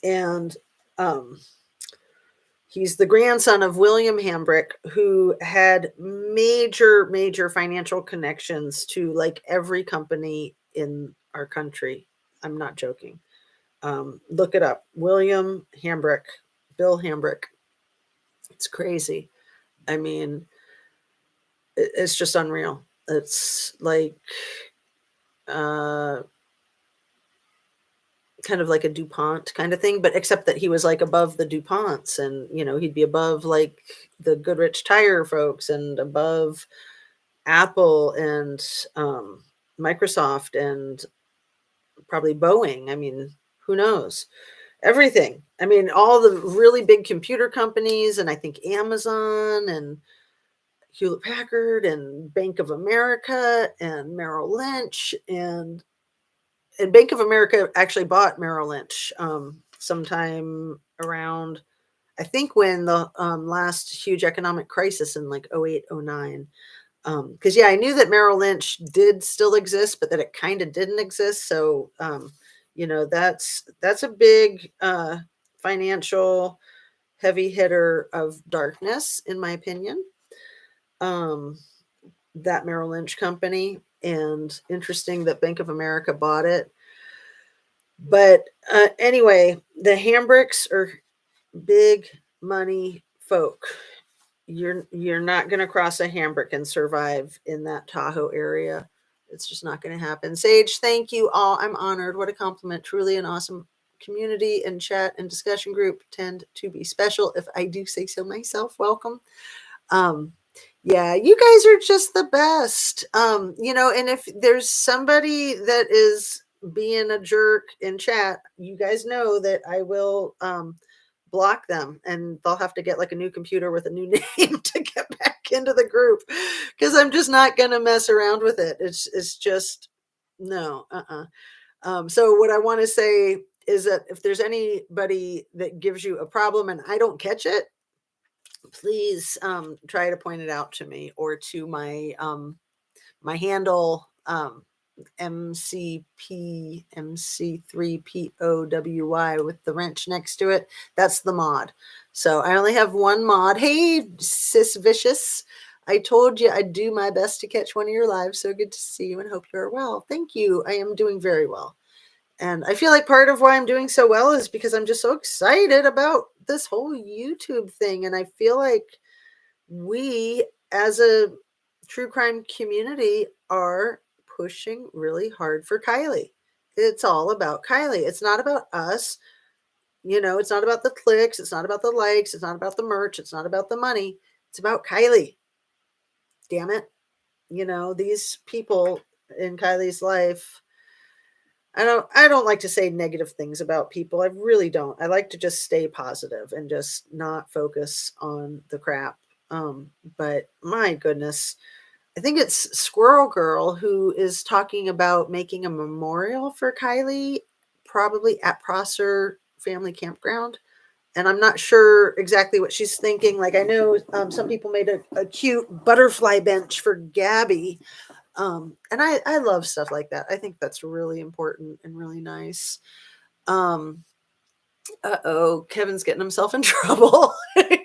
and he's the grandson of William Hambrick, who had major financial connections to like every company in our country. I'm not joking. Look it up. William Hambrick, Bill Hambrick. It's crazy. I mean, it's just unreal. It's like uh, kind of like a DuPont kind of thing, but except that he was like above the DuPonts and, he'd be above like the Goodrich Tire folks and above Apple and Microsoft and probably Boeing. I mean, who knows? Everything. I mean, all the really big computer companies and I think Amazon and Hewlett Packard and Bank of America and Merrill Lynch and Bank of America actually bought Merrill Lynch sometime around, I think, when the last huge economic crisis in like 08, 09. Because, yeah, I knew that Merrill Lynch did still exist, but that it kind of didn't exist. So, that's a big financial heavy hitter of darkness, in my opinion. That Merrill Lynch company. And interesting that Bank of America bought it. But anyway, the Hambricks are big money folk. You're not going to cross a Hambrick and survive in that Tahoe area. It's just not going to happen. Sage, thank you all. I'm honored. What a compliment. Truly an awesome community and chat and discussion group tend to be special, if I do say so myself. Welcome. Um, yeah, you guys are just the best. And if there's somebody that is being a jerk in chat, you guys know that I will block them, and they'll have to get like a new computer with a new name to get back into the group, because I'm just not gonna mess around with it. It's just no, so what I want to say is that if there's anybody that gives you a problem and I don't catch it, please try to point it out to me or to my handle, MC3POWY with the wrench next to it. That's the mod. So I only have one mod. Hey, Sis Vicious. I told you I'd do my best to catch one of your lives. So good to see you and hope you're well. Thank you. I am doing very well. And I feel like part of why I'm doing so well is because I'm just so excited about this whole YouTube thing. And I feel like we, as a true crime community, are pushing really hard for Kiely. It's all about Kiely. It's not about us. It's not about the clicks. It's not about the likes. It's not about the merch. It's not about the money. It's about Kiely. Damn it. These people in Kylie's life. I don't like to say negative things about people. I really don't. I like to just stay positive and just not focus on the crap. But my goodness, I think it's Squirrel Girl who is talking about making a memorial for Kiely, probably at Prosser Family Campground. And I'm not sure exactly what she's thinking. Like, I know some people made a cute butterfly bench for Gabby. And I love stuff like that. I think that's really important and really nice. Uh-oh, Kevin's getting himself in trouble.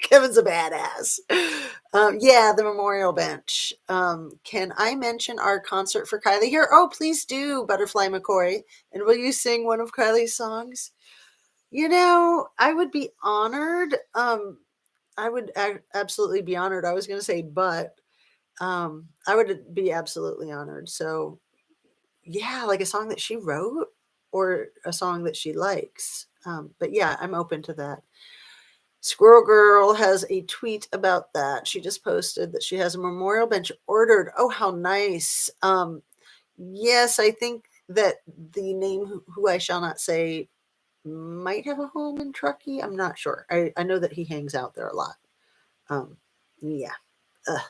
Kevin's a badass. Yeah, the memorial bench. Can I mention our concert for Kiely here? Oh, please do, Butterfly McCoy. And will you sing one of Kylie's songs? I would be honored. I would absolutely be honored. I was going to say, but I would be absolutely honored. So, yeah, like a song that she wrote or a song that she likes. But yeah, I'm open to that. Squirrel Girl has a tweet about that. She just posted that she has a memorial bench ordered. Oh, how nice. Yes, I think that the name who I shall not say might have a home in Truckee. I'm not sure. I know that he hangs out there a lot. Yeah. Ugh.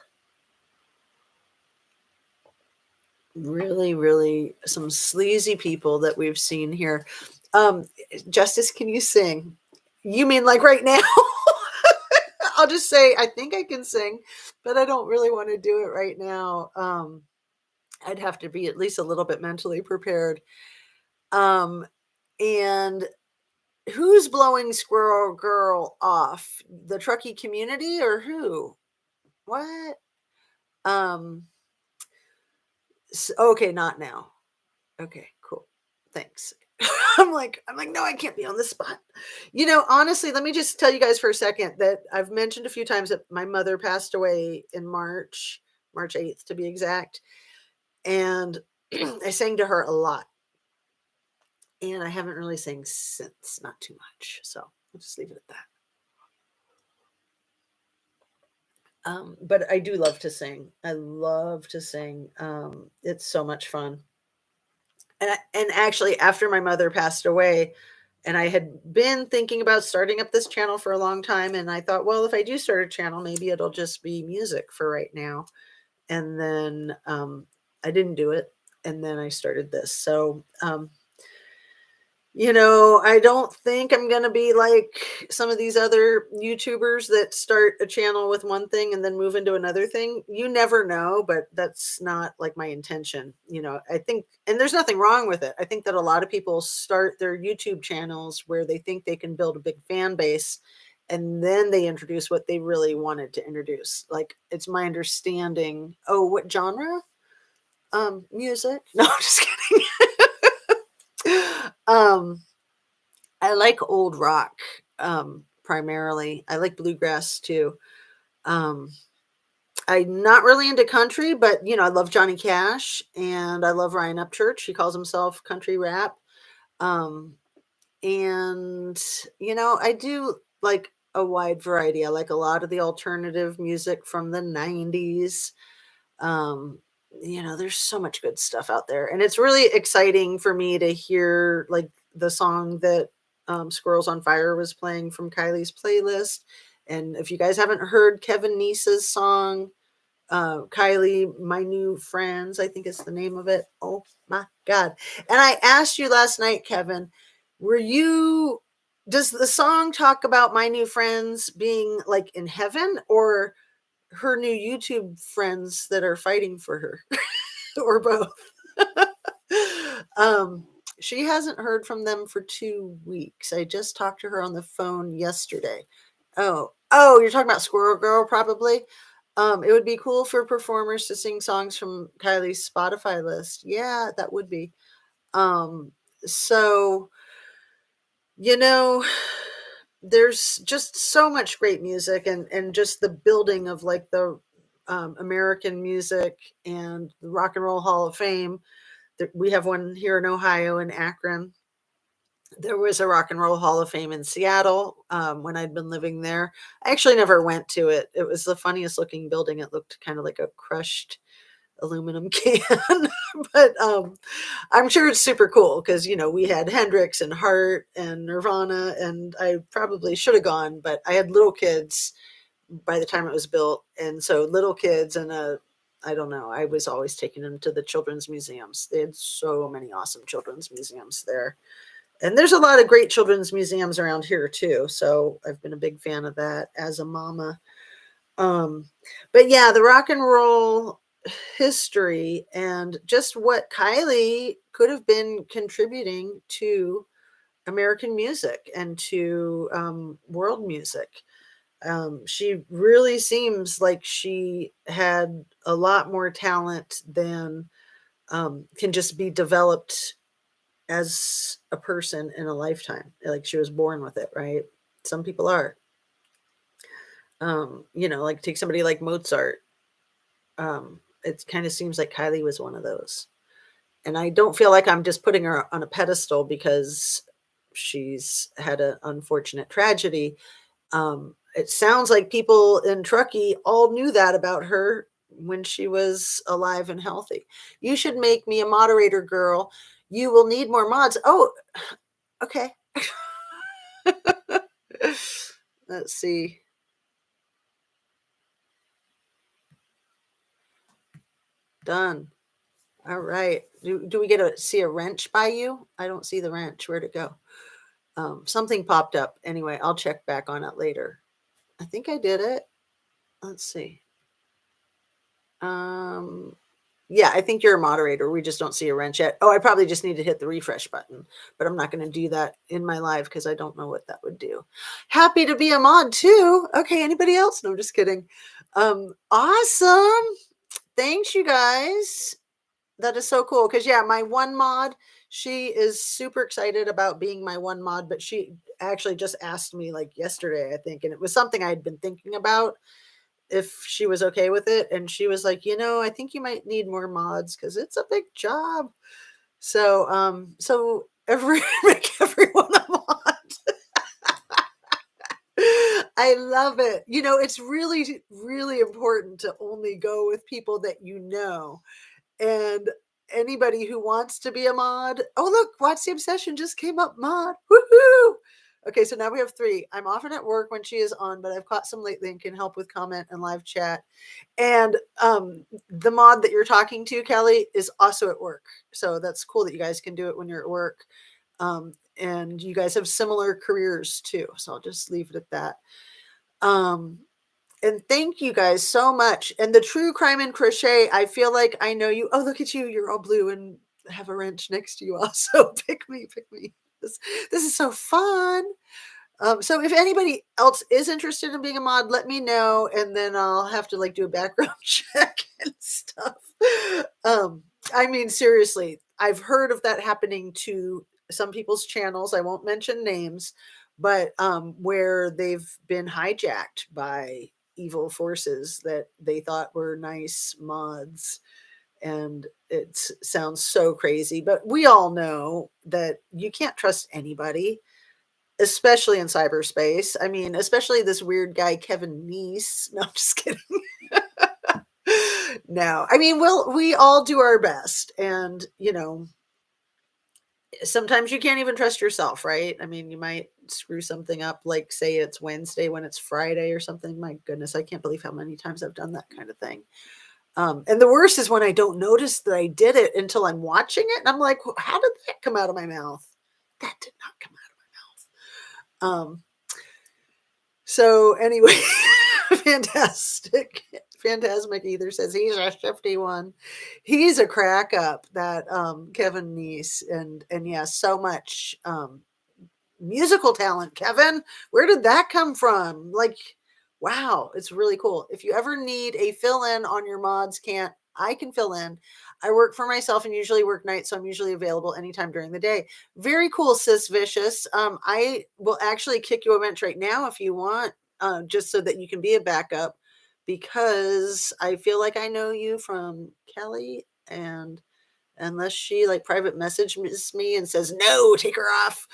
Really, really some sleazy people that we've seen here. Justice, can you sing? You mean like right now? I'll just say I think I can sing, but I don't really want to do it right now. I'd have to be at least a little bit mentally prepared. And who's blowing Squirrel Girl off? The Truckee community or who? What? Um, okay, not now. Okay, cool. Thanks. I'm like, no, I can't be on the spot. Honestly, let me just tell you guys for a second that I've mentioned a few times that my mother passed away in March 8th to be exact. And I sang to her a lot. And I haven't really sang since, not too much. So I'll just leave it at that. But I do love to sing. I love to sing. It's so much fun. And actually, after my mother passed away, and I had been thinking about starting up this channel for a long time, and I thought, well, if I do start a channel, maybe it'll just be music for right now. And then I didn't do it, and then I started this. So I don't think I'm going to be like some of these other YouTubers that start a channel with one thing and then move into another thing. You never know, but that's not like my intention. I think, and there's nothing wrong with it. I think that a lot of people start their YouTube channels where they think they can build a big fan base, and then they introduce what they really wanted to introduce. Like, it's my understanding. Oh, what genre? Music? No, I'm just kidding. Um, I like old rock, primarily. I like bluegrass too. Um, I'm not really into country, but I love Johnny Cash and I love Ryan Upchurch. He calls himself country rap. Um, and I do like a wide variety. I like a lot of the alternative music from the 90s. Um, there's so much good stuff out there. And it's really exciting for me to hear like the song that Squirrels on Fire was playing from Kylie's playlist. And if you guys haven't heard Kevin Nice's song, Kiely, My New Friends, I think is the name of it. Oh my God. And I asked you last night, Kevin, does the song talk about my new friends being like in heaven or her new YouTube friends that are fighting for her or both? um, she hasn't heard from them for 2 weeks. I just talked to her on the phone yesterday. Oh, you're talking about Squirrel Girl, probably. It would be cool for performers to sing songs from Kylie's Spotify list. Yeah, that would be. Um, so, you know, there's just so much great music and just the building of like the American music and the Rock and Roll Hall of Fame. We have one here in Ohio in Akron. There was a Rock and Roll Hall of Fame in Seattle when I'd been living there. I actually never went to it. It was the funniest looking building. It looked kind of like a crushed aluminum can, but I'm sure it's super cool because we had Hendrix and Hart and Nirvana, and I probably should have gone, but I had little kids by the time it was built, and so little kids and I don't know. I was always taking them to the children's museums. They had so many awesome children's museums there. And there's a lot of great children's museums around here too. So I've been a big fan of that as a mama. Um, but yeah, the rock and roll history and just what Kiely could have been contributing to American music and to world music. She really seems like she had a lot more talent than can just be developed as a person in a lifetime. Like she was born with it, right? Some people are. Like take somebody like Mozart. It kind of seems like Kiely was one of those. And I don't feel like I'm just putting her on a pedestal because she's had an unfortunate tragedy. It sounds like people in Truckee all knew that about her when she was alive and healthy. You should make me a moderator, girl. You will need more mods. Oh, okay. Let's see. Done. All right. Do we get to see a wrench by you? I don't see the wrench. Where'd it go? Something popped up. Anyway, I'll check back on it later. I think I did it. Let's see. Um, yeah, I think you're a moderator. We just don't see a wrench yet. Oh, I probably just need to hit the refresh button, but I'm not going to do that in my live because I don't know what that would do. Happy to be a mod too. Okay, anybody else? No, I'm just kidding. Awesome. Thanks, you guys. That is so cool. Because yeah, my one mod, she is super excited about being my one mod, but she actually just asked me like yesterday, I think, and it was something I had been thinking about if she was okay with it. And she was like, I think you might need more mods because it's a big job. So make everyone a mod. I love it. It's really, really important to only go with people that you know. And anybody who wants to be a mod, oh look, Watch the Obsession just came up mod. Woohoo! Okay, so now we have 3. I'm often at work when she is on, but I've caught some lately and can help with comment and live chat. And the mod that you're talking to, Kelly, is also at work. So that's cool that you guys can do it when you're at work. And you guys have similar careers too. So I'll just leave it at that. And thank you guys so much. And the True Crime and Crochet, I feel like I know you. Oh, look at you. You're all blue and have a wrench next to you also. Pick me, pick me. This is so fun. So if anybody else is interested in being a mod, let me know. And then I'll have to like do a background check and stuff. I mean, seriously, I've heard of that happening to some people's channels, I won't mention names, but where they've been hijacked by evil forces that they thought were nice mods. And it sounds so crazy, but we all know that you can't trust anybody, especially in cyberspace. I mean, especially this weird guy, Kevin Neese. No, I'm just kidding. No, I mean, we all do our best. And, sometimes you can't even trust yourself, right? I mean, you might screw something up, like say it's Wednesday when it's Friday or something. My goodness, I can't believe how many times I've done that kind of thing. And the worst is when I don't notice that I did it until I'm watching it. And I'm like, how did that come out of my mouth? That did not come out of my mouth. So anyway, fantastic. Phantasmic Ether says he's a shifty one. He's a crack up, that Kevin Neese. And yeah, so much musical talent, Kevin. Where did that come from? Like, wow, it's really cool. If you ever need a fill in on your mods, can't I can fill in. I work for myself and usually work nights, so I'm usually available anytime during the day. Very cool, Sis Vicious. I will actually kick you a bench right now if you want, just so that you can be a backup, because I feel like I know you from Kelly, and unless she like private messages me and says no, take her off,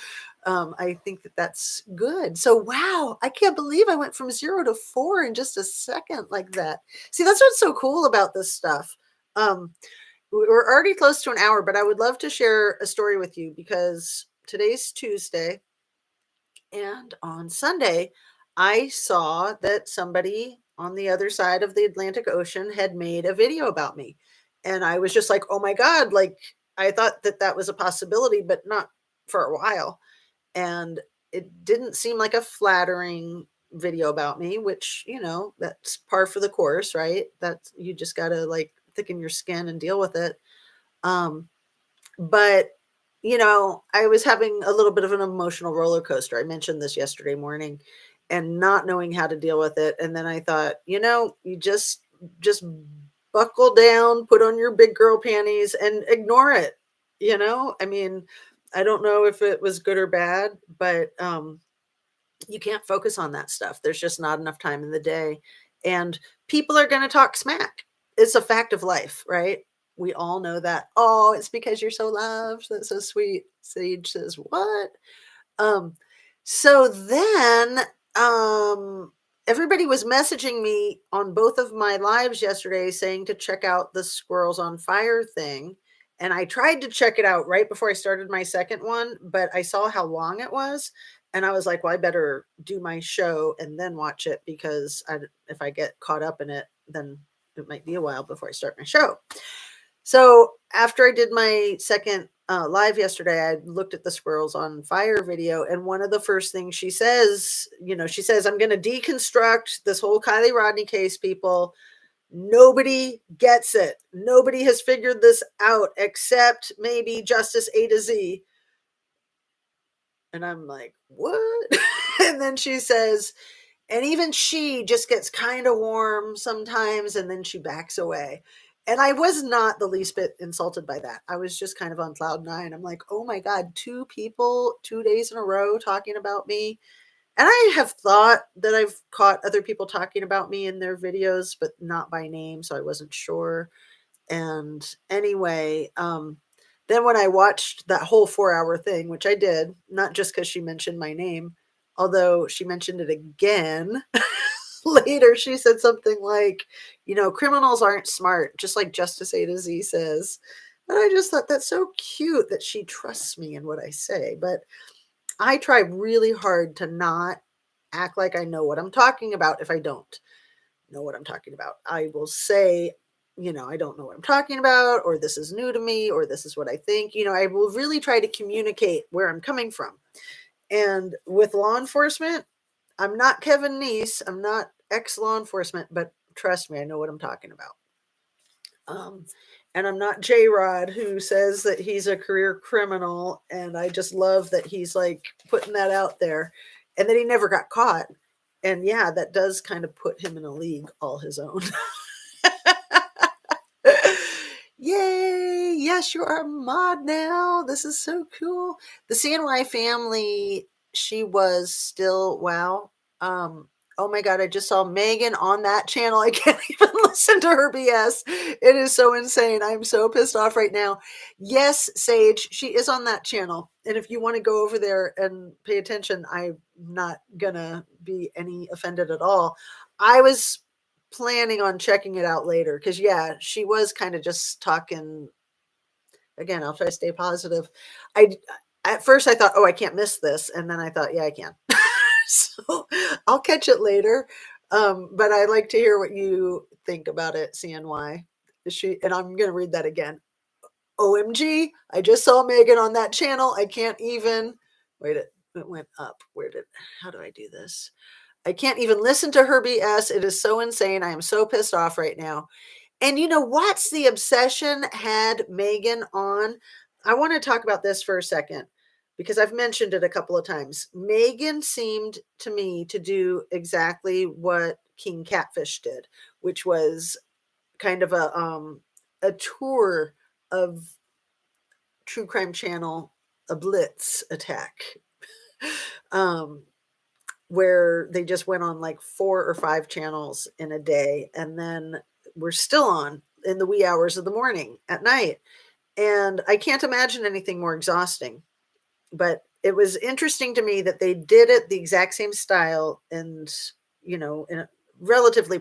I think that that's good. So wow, I can't believe I went from 0 to 4 in just a second like that. See, that's what's so cool about this stuff. We're already close to an hour, but I would love to share a story with you, because today's Tuesday, and on Sunday, I saw that somebody on the other side of the Atlantic Ocean had made a video about me. And I was just like, oh my God, like I thought that that was a possibility, but not for a while. And it didn't seem like a flattering video about me, which, that's par for the course, right? That's, you just got to like thicken your skin and deal with it. Um, but I was having a little bit of an emotional roller coaster. I mentioned this yesterday morning, and not knowing how to deal with it. And then I thought, you just buckle down, put on your big girl panties and ignore it. I mean, I don't know if it was good or bad, but you can't focus on that stuff. There's just not enough time in the day. And people are going to talk smack. It's a fact of life, right? We all know that. Oh, it's because you're so loved. That's so sweet. Sage says, what? Um, so then everybody was messaging me on both of my lives yesterday saying to check out the Squirrels on Fire thing. And I tried to check it out right before I started my second one, but I saw how long it was. And I was like, well, I better do my show and then watch it, because if I get caught up in it, then it might be a while before I start my show. So after I did my second live yesterday, I looked at the Squirrels on Fire video. And one of the first things she says, she says, I'm going to deconstruct this whole Kiely Rodni case, people. Nobody gets it. Nobody has figured this out except maybe Justice A to Z. And I'm like, what? And then she says, and even she just gets kind of warm sometimes, and then she backs away. And I was not the least bit insulted by that. I was just kind of on cloud nine. I'm like, oh my God, 2 people, 2 days in a row talking about me. And I have thought that I've caught other people talking about me in their videos, but not by name. So I wasn't sure. And anyway, then when I watched that whole 4-hour thing, which I did, not just because she mentioned my name, although she mentioned it again later, she said something like, criminals aren't smart, just like Justice A to Z says. And I just thought that's so cute that she trusts me in what I say. But I try really hard to not act like I know what I'm talking about if I don't know what I'm talking about. I will say, I don't know what I'm talking about, or this is new to me, or this is what I think. I will really try to communicate where I'm coming from. And with law enforcement, I'm not Kevin Neese. I'm not ex-law enforcement, but trust me, I know what I'm talking about. And I'm not J-Rod, who says that he's a career criminal. And I just love that he's like putting that out there, and that he never got caught. And yeah, that does kind of put him in a league all his own. Yay. Yeah. gosh, you are a mod now. This is so cool. The CNY family, she was still wow. Um, oh my God, I just saw Megan on that channel. I can't even listen to her BS. It is so insane. I'm so pissed off right now. Yes, Sage, she is on that channel. And if you want to go over there and pay attention, I'm not gonna be any offended at all. I was planning on checking it out later because yeah, she was kind of just talking. Again, I'll try to stay positive. I at first I thought, oh, I can't miss this, and then I thought, yeah, I can. So I'll catch it later. But I like to hear what you think about it, CNY. She and I'm gonna read that again. OMG, I just saw Megan on that channel. I can't even wait, it went up. How do I do this? I can't even listen to her BS. It is so insane. I am so pissed off right now. And you know what's the obsession had Megan on? I want to talk about this for a second because I've mentioned it a couple of times. Megan seemed to me to do exactly what King Catfish did, which was kind of a tour of True Crime Channel, a blitz attack. Um where they just went on like 4 or 5 channels in a day and then we're still on in the wee hours of the morning at night. And I can't imagine anything more exhausting. But it was interesting to me that they did it the exact same style and, in a relatively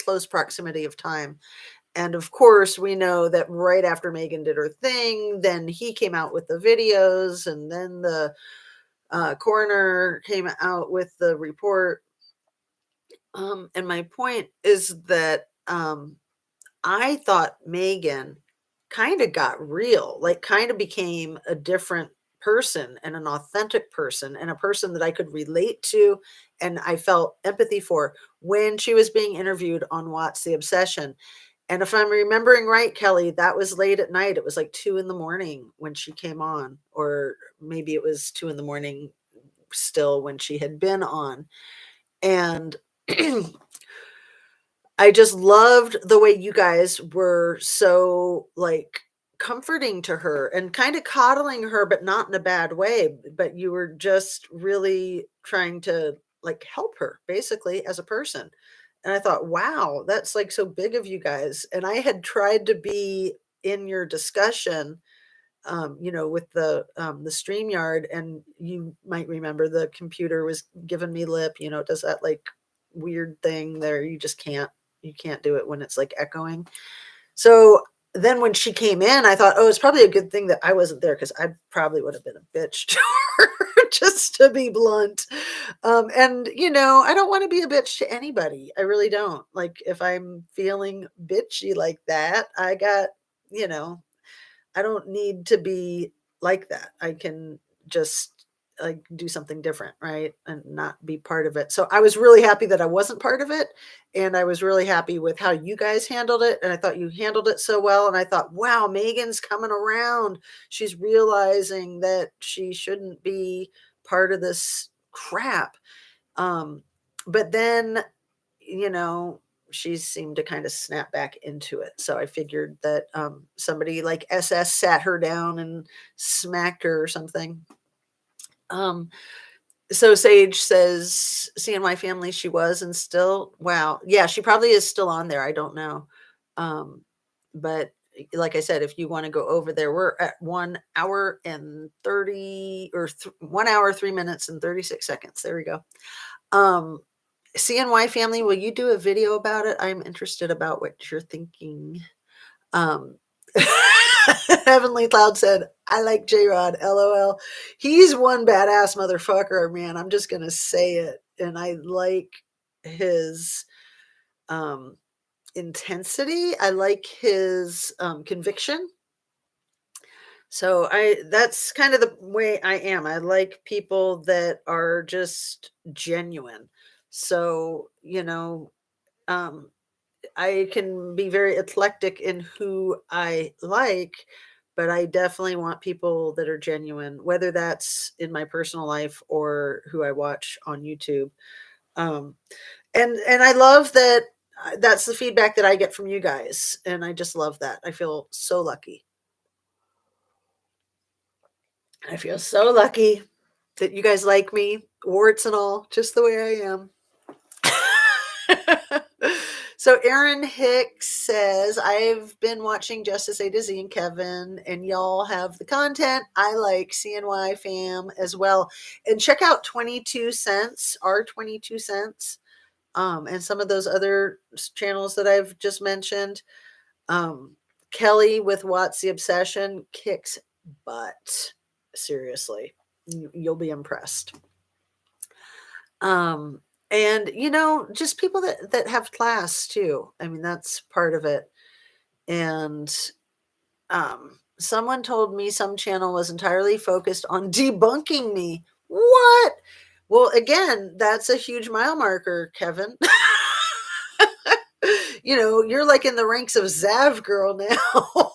close proximity of time. And of course, we know that right after Megan did her thing, then he came out with the videos, and then the coroner came out with the report. And my point is that I thought Megan kind of got real, like kind of became a different person and an authentic person and a person that I could relate to and I felt empathy for when she was being interviewed on What's the Obsession. And if I'm remembering right, Kelly, that was late at night. It was like 2 in the morning when she came on, or maybe it was 2 in the morning still when she had been on. And I just loved the way you guys were so, like, comforting to her and kinda coddling her, but not in a bad way, but you were just really trying to, like, help her basically as a person, and I thought, "Wow, that's, like, so big of you guys," and I had tried to be in your discussion, with the StreamYard, and you might remember the computer was giving me lip, it does that, like, weird thing there, you can't do it when it's, like, echoing. So, then when she came in, I thought, "Oh, it's probably a good thing that I wasn't there because I probably would have been a bitch to her, just to be blunt." And, I don't wanna be a bitch to anybody, I really don't. Like, if I'm feeling bitchy like that, you know I don't need to be like that. I can just like do something different, right? And not be part of it. So I was really happy that I wasn't part of it. And I was really happy with how you guys handled it. And I thought you handled it so well. And I thought, wow, Megan's coming around. She's realizing that she shouldn't be part of this crap. Um, but then you know, she seemed to kind of snap back into it. So I figured that somebody like SS sat her down and smacked her or something. Um, so Sage says, seeing my family, she was and still, wow. Yeah, she probably is still on there. I don't know. But like I said, if you want to go over there, we're at 1 hour and 30 or 1 hour, 3 minutes and 36 seconds. There we go. Um, CNY family, will you do a video about it? I'm interested about what you're thinking. Um, Heavenly Cloud said, I like J Rod, LOL. He's one badass motherfucker, man. I'm just going to say it. And I like his um, intensity, I like his conviction. So that's kind of the way I am. I like people that are just genuine. So, um, I can be very eclectic in who I like, but I definitely want people that are genuine, whether that's in my personal life or who I watch on YouTube. Um, and I love that that's the feedback that I get from you guys, and I just love that. I feel so lucky. I feel so lucky that you guys like me, warts and all, just the way I am. So Aaron Hicks says, I've been watching Justice A to Z and Kevin, and y'all have the content. I like CNY fam as well. And check out 22 cents, our 22 cents, and some of those other channels that I've just mentioned. Kelly with What's the Obsession kicks butt. Seriously, you'll be impressed. Um, and just people that have class too. I mean, that's part of it. And someone told me some channel was entirely focused on debunking me. What? Well, again, that's a huge mile marker, Kevin. You're like in the ranks of Zav girl now.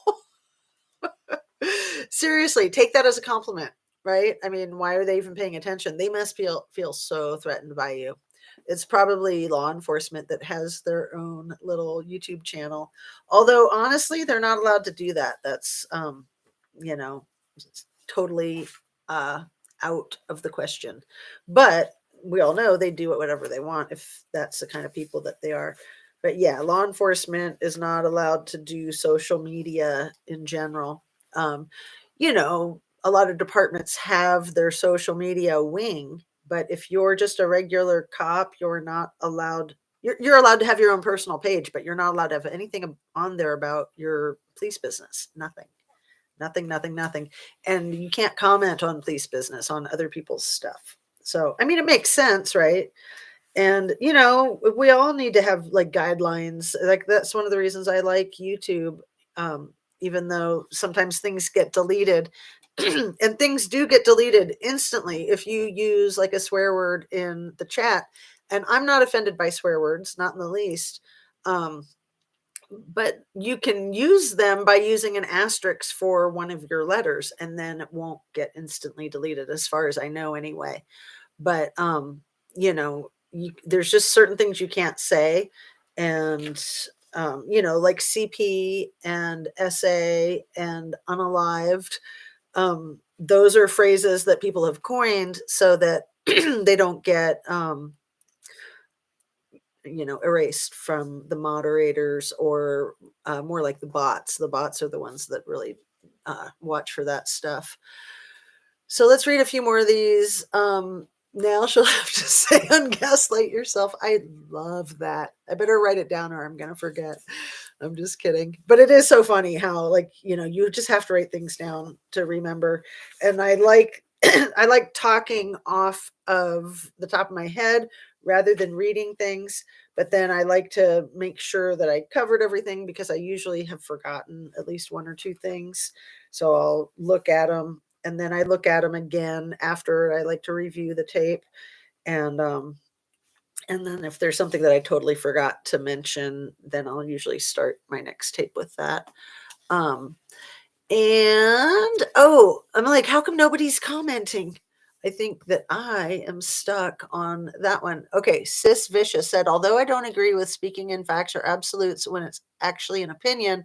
Seriously, take that as a compliment, right? I mean, why are they even paying attention? They must feel so threatened by you. It's probably law enforcement that has their own little YouTube channel. Although honestly, they're not allowed to do that. That's you know, totally out of the question. But we all know they do whatever they want if that's the kind of people that they are. But yeah, law enforcement is not allowed to do social media in general. Um, a lot of departments have their social media wing, but if you're just a regular cop, you're not allowed. You're allowed to have your own personal page, but you're not allowed to have anything on there about your police business. Nothing, nothing, nothing, nothing. And you can't comment on police business on other people's stuff. So, I mean, it makes sense, right? And we all need to have like guidelines. Like that's one of the reasons I like YouTube. Even though sometimes things get deleted, and things do get deleted instantly if you use like a swear word in the chat. And I'm not offended by swear words, not in the least. But you can use them by using an asterisk for one of your letters, and then it won't get instantly deleted, as far as I know, anyway. But there's just certain things you can't say, and like CP and SA and unalived. Those are phrases that people have coined so that they don't get erased from the moderators, or more like the bots. The bots are the ones that really watch for that stuff. So let's read a few more of these. Now she'll have to say ungaslight yourself. I love that. I better write it down or I'm going to forget. I'm just kidding. But it is so funny how, like, you just have to write things down to remember. And I like, I like talking off of the top of my head rather than reading things. But then I like to make sure that I covered everything, because I usually have forgotten at least one or two things. So I'll look at them, and then I look at them again after. I like to review the tape, and then if there's something that I totally forgot to mention, then I'll usually start my next tape with that. Um, and I'm like, how come nobody's commenting? I think that I am stuck on that one. Okay, Sis Vicious said, although I don't agree with speaking in facts or absolutes when it's actually an opinion,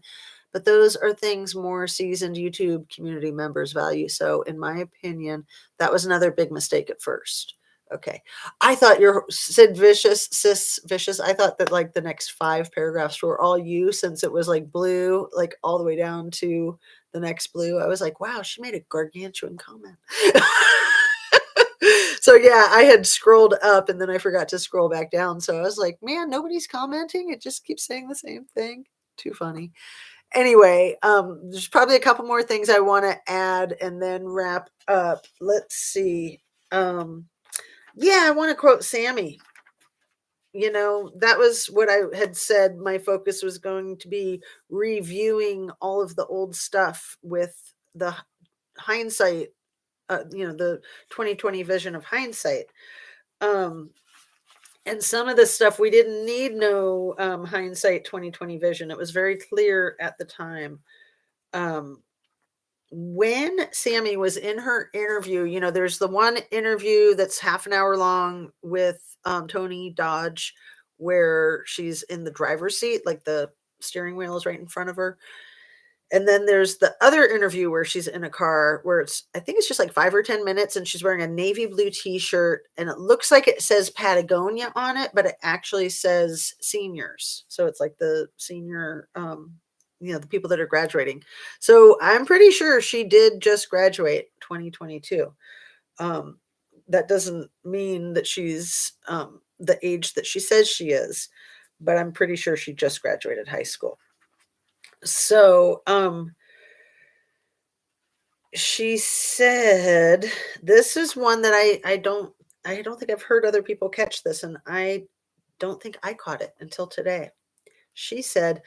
but those are things more seasoned YouTube community members value. So, in my opinion, that was another big mistake at first. Okay. I thought your Sis Vicious, I thought that like the next 5 paragraphs were all you, since it was like blue, like all the way down to the next blue. I was like, wow, she made a gargantuan comment. So yeah, I had scrolled up and then I forgot to scroll back down. So I was like, man, nobody's commenting. It just keeps saying the same thing. Too funny. Anyway, there's probably a couple more things I want to add and then wrap up. Let's see. Yeah, I want to quote Sammy. That was what I had said. My focus was going to be reviewing all of the old stuff with the hindsight, the 2020 vision of hindsight. And some of the stuff we didn't need no hindsight 2020 vision. It was very clear at the time. When Sammy was in her interview, there's the one interview that's half an hour long with Tony Dodge, where she's in the driver's seat, like the steering wheel is right in front of her. And then there's the other interview where she's in a car where I think it's just like 5 or 10 minutes, and she's wearing a navy blue t-shirt, and it looks like it says Patagonia on it, but it actually says seniors. So it's like the senior, the people that are graduating. So I'm pretty sure she did just graduate 2022. Um, that doesn't mean that she's the age that she says she is, but I'm pretty sure she just graduated high school. So, she said, this is one that I don't think I've heard other people catch this, and I don't think I caught it until today. She said,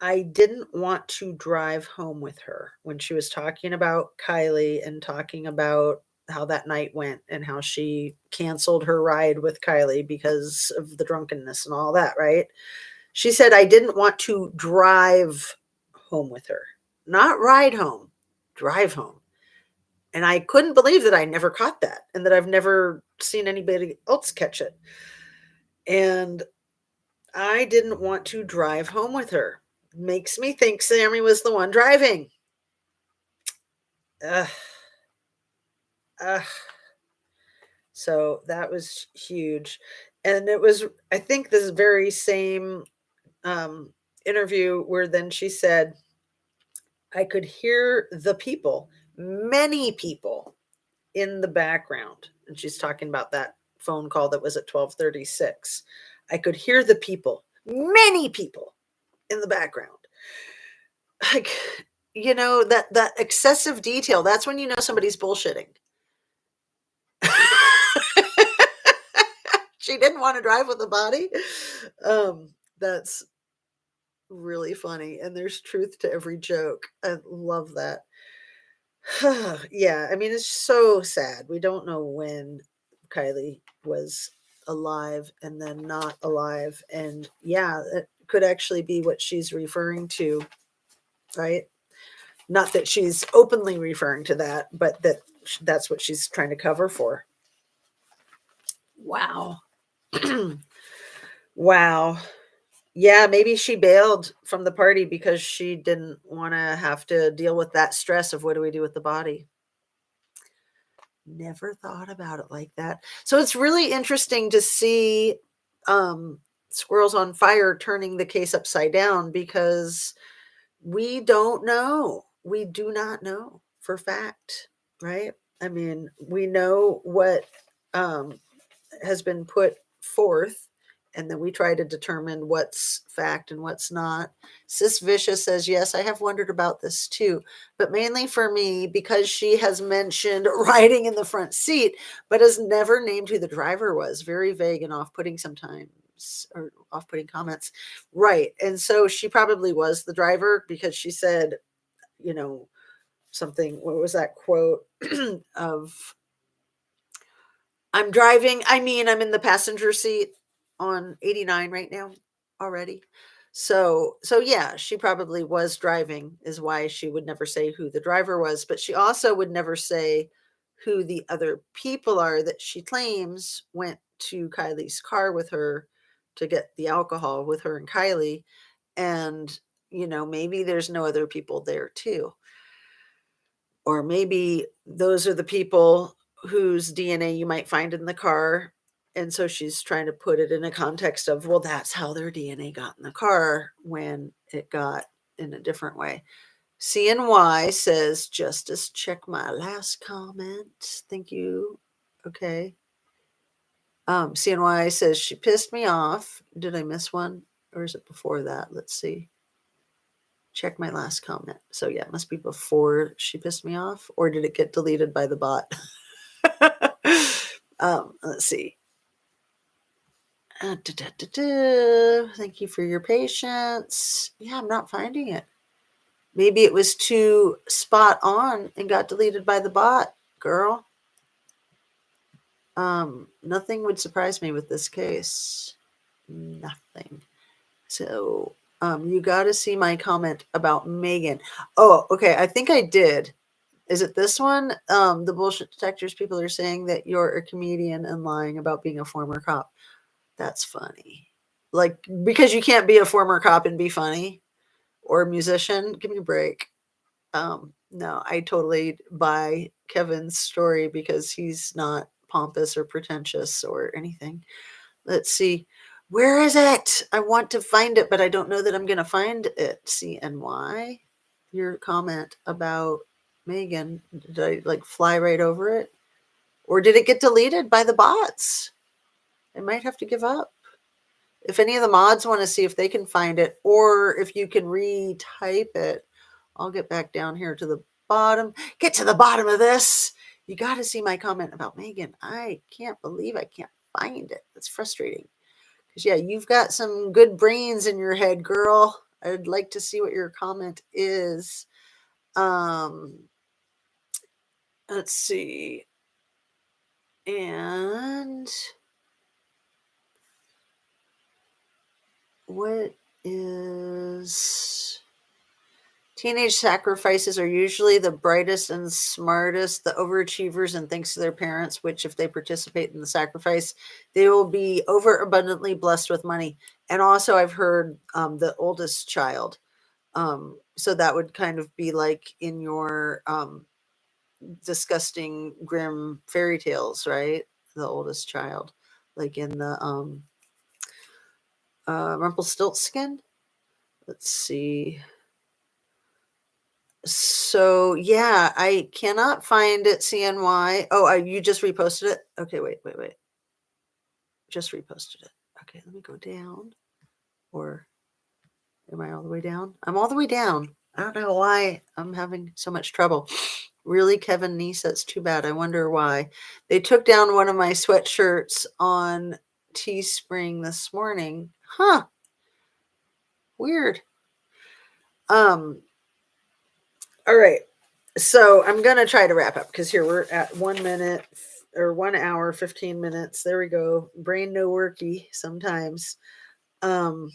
I didn't want to drive home with her when she was talking about Kiely and talking about how that night went and how she canceled her ride with Kiely because of the drunkenness and all that, right? She said, I didn't want to drive home with her, not ride home, drive home. And I couldn't believe that I never caught that and that I've never seen anybody else catch it. And I didn't want to drive home with her. Makes me think Sammy was the one driving. Ugh. Ugh. So that was huge. And it was, I think, this very same interview where then she said, I could hear the people, many people in the background. And she's talking about that phone call that was at 12:36. I could hear the people, many people in the background. Like, that excessive detail, that's when you know somebody's bullshitting. She didn't want to drive with the body. That's really funny. And there's truth to every joke. I love that. Yeah, I mean, it's so sad. We don't know when Kiely was alive and then not alive. And yeah, it could actually be what she's referring to, right? Not that she's openly referring to that, but that's what she's trying to cover for. Wow. Wow. Yeah, maybe she bailed from the party because she didn't want to have to deal with that stress of what do we do with the body. Never thought about it like that. So it's really interesting to see Squirrels on Fire turning the case upside down because we don't know. We do not know for fact, right? I mean, we know what has been put forth, and then we try to determine what's fact and what's not. Sis Vicious says, yes, I have wondered about this too, but mainly for me because she has mentioned riding in the front seat, but has never named who the driver was. Very vague and off-putting sometimes, or off-putting comments. Right. And so she probably was the driver because she said, something, what was that quote of, I'm driving. I mean, I'm in the passenger seat on 89 right now already. So yeah, she probably was driving is why she would never say who the driver was, but she also would never say who the other people are that she claims went to Kylie's car with her to get the alcohol with her and Kiely. And, maybe there's no other people there too. Or maybe those are the people whose DNA you might find in the car. And so she's trying to put it in a context of, well, that's how their DNA got in the car when it got in a different way. CNY says, Justice, check my last comment. Thank you. Okay. CNY says, she pissed me off. Did I miss one? Or is it before that? Let's see. Check my last comment. So yeah, it must be before she pissed me off, or did it get deleted by the bot? Let's see. Thank you for your patience. Yeah, I'm not finding it. Maybe it was too spot on and got deleted by the bot, girl. Nothing would surprise me with this case. Nothing. So you got to see my comment about Megan. Oh, okay. I think I did. Is it this one? The bullshit detectors people are saying that you're a comedian and lying about being a former cop. That's funny. Like, because you can't be a former cop and be funny, or a musician. Give me a break. No, I totally buy Kevin's story because he's not pompous or pretentious or anything. Let's see. Where is it? I want to find it, but I don't know that I'm going to find it. CNY. Your comment about Megan. Did I like fly right over it? Or did it get deleted by the bots? I might have to give up. If any of the mods want to see if they can find it, or if you can retype it, I'll get back down here to the bottom. Get to the bottom of this. You got to see my comment about Megan. I can't believe I can't find it. That's frustrating. Because, yeah, you've got some good brains in your head, girl. I'd like to see what your comment is. Let's see. And what is... Teenage sacrifices are usually the brightest and smartest, the overachievers, and thanks to their parents, which if they participate in the sacrifice, they will be overabundantly blessed with money. And also I've heard the oldest child. So that would kind of be like in your disgusting, grim fairy tales, right? The oldest child, like in the Rumpelstiltskin. Let's see. So yeah, I cannot find it. CNY. Oh, you just reposted it. Okay, wait. Just reposted it. Okay, let me go down. Or am I all the way down? I'm all the way down. I don't know why I'm having so much trouble. Really, Kevin Niece, that's too bad. I wonder why. They took down one of my sweatshirts on Teespring this morning. Huh. Weird. All right. So I'm going to try to wrap up because here we're at 1 minute or 1 hour, 15 minutes. There we go. Brain no worky sometimes. The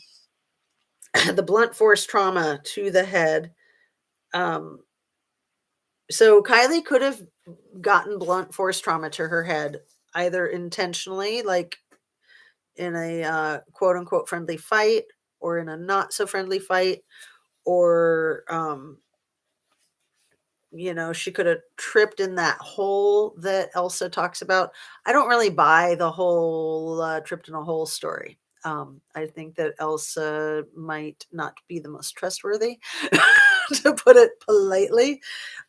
blunt force trauma to the head. So Kiely could have gotten blunt force trauma to her head, either intentionally, like in a quote unquote friendly fight, or in a not so friendly fight, or she could have tripped in that hole that Elsa talks about. I don't really buy the whole tripped in a hole story. I think that Elsa might not be the most trustworthy, to put it politely.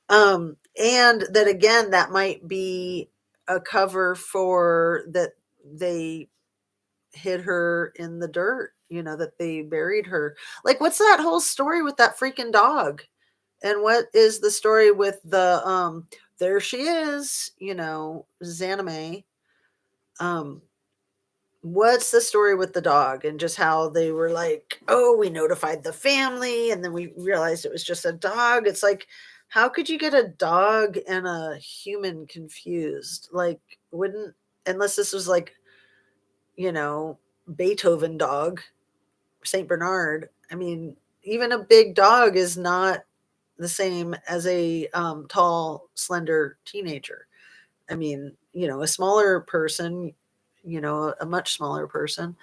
And that again, that might be a cover for that they hid her in the dirt, that they buried her. Like, what's that whole story with that freaking dog? And what is the story with the there she is, Zanime? What's the story with the dog, and just how they were like, oh, we notified the family and then we realized it was just a dog. It's like, how could you get a dog and a human confused? Like, wouldn't, unless this was like, Beethoven dog, Saint Bernard. I mean, even a big dog is not the same as a tall, slender teenager. I mean, a smaller person, a much smaller person.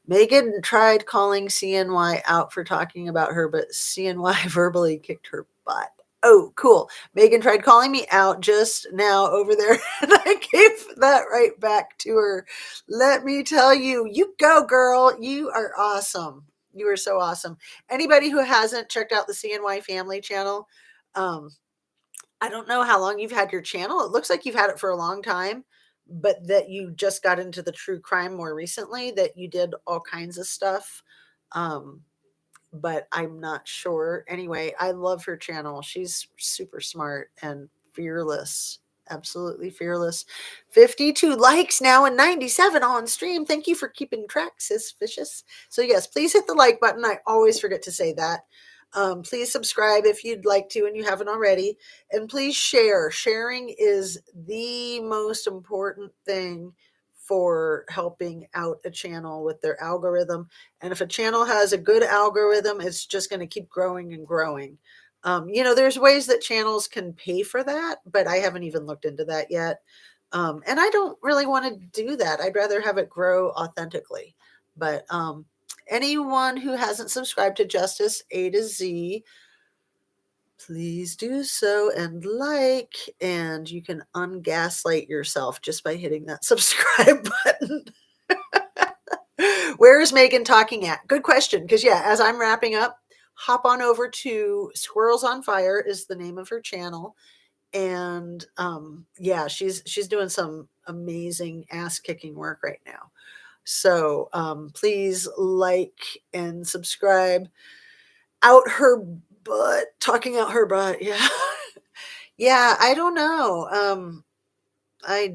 Megan tried calling CNY out for talking about her, but CNY verbally kicked her butt. Oh, cool. Megan tried calling me out just now over there, and I gave that right back to her. Let me tell you, you go, girl. You are awesome. You are so awesome. Anybody who hasn't checked out the CNY family channel, I don't know how long you've had your channel. It looks like you've had it for a long time, but that you just got into the true crime more recently, that you did all kinds of stuff. But I'm not sure. Anyway, I love her channel. She's super smart and fearless. Absolutely fearless. 52 likes now and 97 on stream. Thank you for keeping track, sis vicious. So yes, please hit the like button. I always forget to say that. Please subscribe if you'd like to and you haven't already. And please share. Sharing is the most important thing for helping out a channel with their algorithm. And if a channel has a good algorithm, it's just going to keep growing and growing. There's ways that channels can pay for that, but I haven't even looked into that yet. And I don't really want to do that. I'd rather have it grow authentically. But anyone who hasn't subscribed to Justice A to Z, please do so and like, and you can ungaslight yourself just by hitting that subscribe button. Where is Megan talking at? Good question. Because, yeah, as I'm wrapping up, hop on over to Squirrels on Fire is the name of her channel. And yeah, she's doing some amazing ass kicking work right now. So please like and subscribe. Out her butt, talking out her butt. Yeah. Yeah, I don't know. I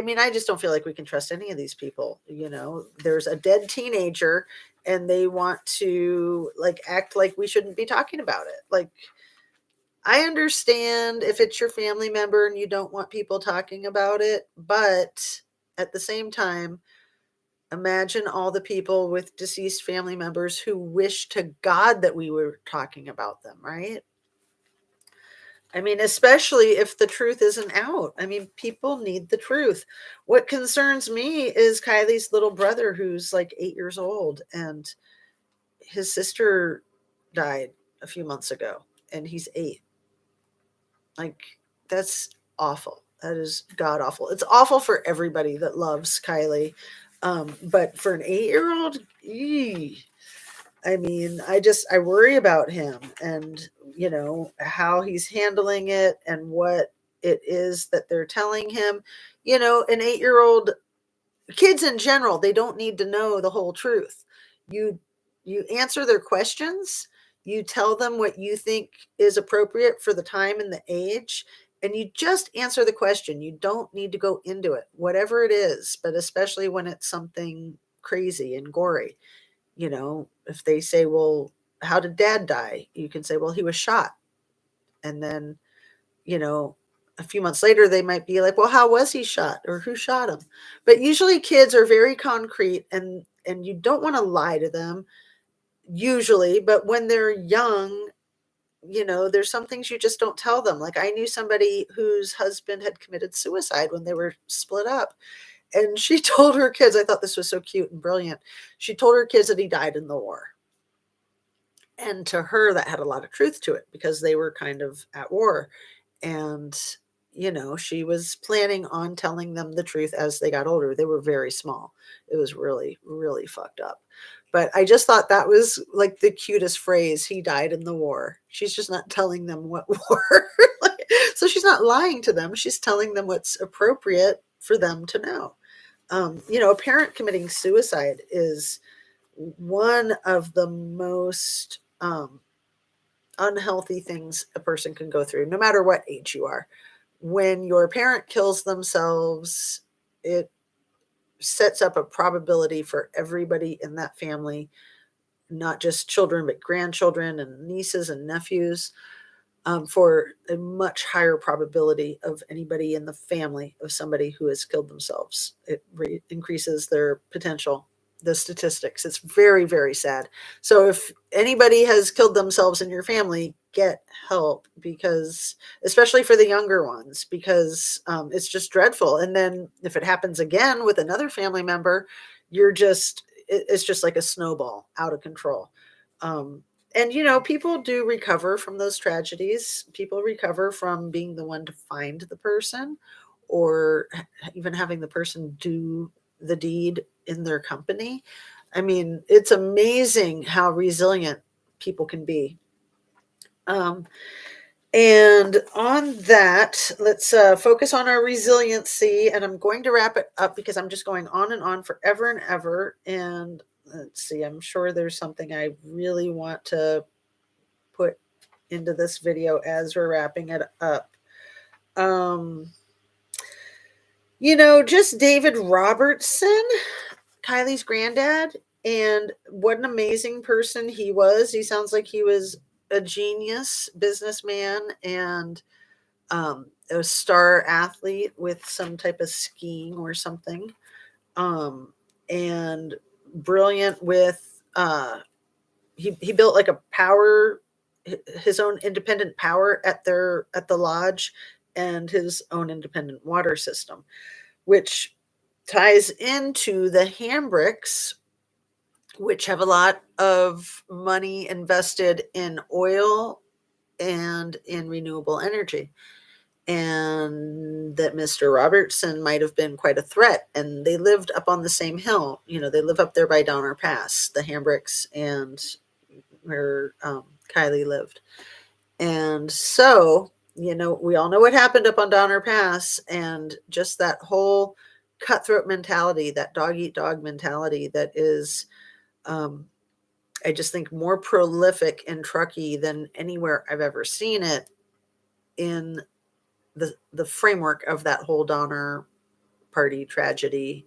mean, I just don't feel like we can trust any of these people. There's a dead teenager and they want to like act like we shouldn't be talking about it. Like, I understand if it's your family member and you don't want people talking about it, but at the same time, imagine all the people with deceased family members who wish to God that we were talking about them, right? I mean, especially if the truth isn't out. I mean, people need the truth. What concerns me is Kylie's little brother, who's like 8 years old, and his sister died a few months ago, and he's 8. Like, that's awful. That is god awful. It's awful for everybody that loves Kiely. But for an 8-year-old, I mean, I worry about him and, how he's handling it and what it is that they're telling him. An 8-year-old, kids in general, they don't need to know the whole truth. You answer their questions, you tell them what you think is appropriate for the time and the age, and you just answer the question. You don't need to go into it, whatever it is, but especially when it's something crazy and gory. If they say, well, how did dad die? You can say, well, he was shot. And then, you know, a few months later, they might be like, well, how was he shot or who shot him? But usually kids are very concrete, and you don't want to lie to them usually. But when they're young, there's some things you just don't tell them. Like, I knew somebody whose husband had committed suicide when they were split up. And she told her kids, I thought this was so cute and brilliant. She told her kids that he died in the war. And to her, that had a lot of truth to it because they were kind of at war. And, she was planning on telling them the truth as they got older. They were very small. It was really, really fucked up. But I just thought that was like the cutest phrase. He died in the war. She's just not telling them what war. So she's not lying to them. She's telling them what's appropriate for them to know. A parent committing suicide is one of the most unhealthy things a person can go through, no matter what age you are. When your parent kills themselves, it sets up a probability for everybody in that family, not just children, but grandchildren and nieces and nephews, for a much higher probability of anybody in the family of somebody who has killed themselves. It increases their potential, the statistics. It's very, very sad. So if anybody has killed themselves in your family, get help, because especially for the younger ones, because it's just dreadful. And then if it happens again with another family member, it's just like a snowball out of control. And people do recover from those tragedies. People recover from being the one to find the person, or even having the person do the deed in their company. I mean, it's amazing how resilient people can be. And on that, let's focus on our resiliency. And I'm going to wrap it up because I'm just going on and on forever and ever. And let's see, I'm sure there's something I really want to put into this video as we're wrapping it up. Just David Robertson, Kylie's granddad, and what an amazing person he was. He sounds like he was a genius businessman and a star athlete with some type of skiing or something, and brilliant with he built like a power, his own independent power at the lodge, and his own independent water system, which ties into the Hambricks, which have a lot of money invested in oil and in renewable energy. And that Mr. Robertson might have been quite a threat. And they lived up on the same hill. They live up there by Donner Pass, the Hambricks, and where Kiely lived. And so, we all know what happened up on Donner Pass, and just that whole cutthroat mentality, that dog eat dog mentality that is, I just think, more prolific in Truckee than anywhere I've ever seen it in the framework of that whole Donner Party tragedy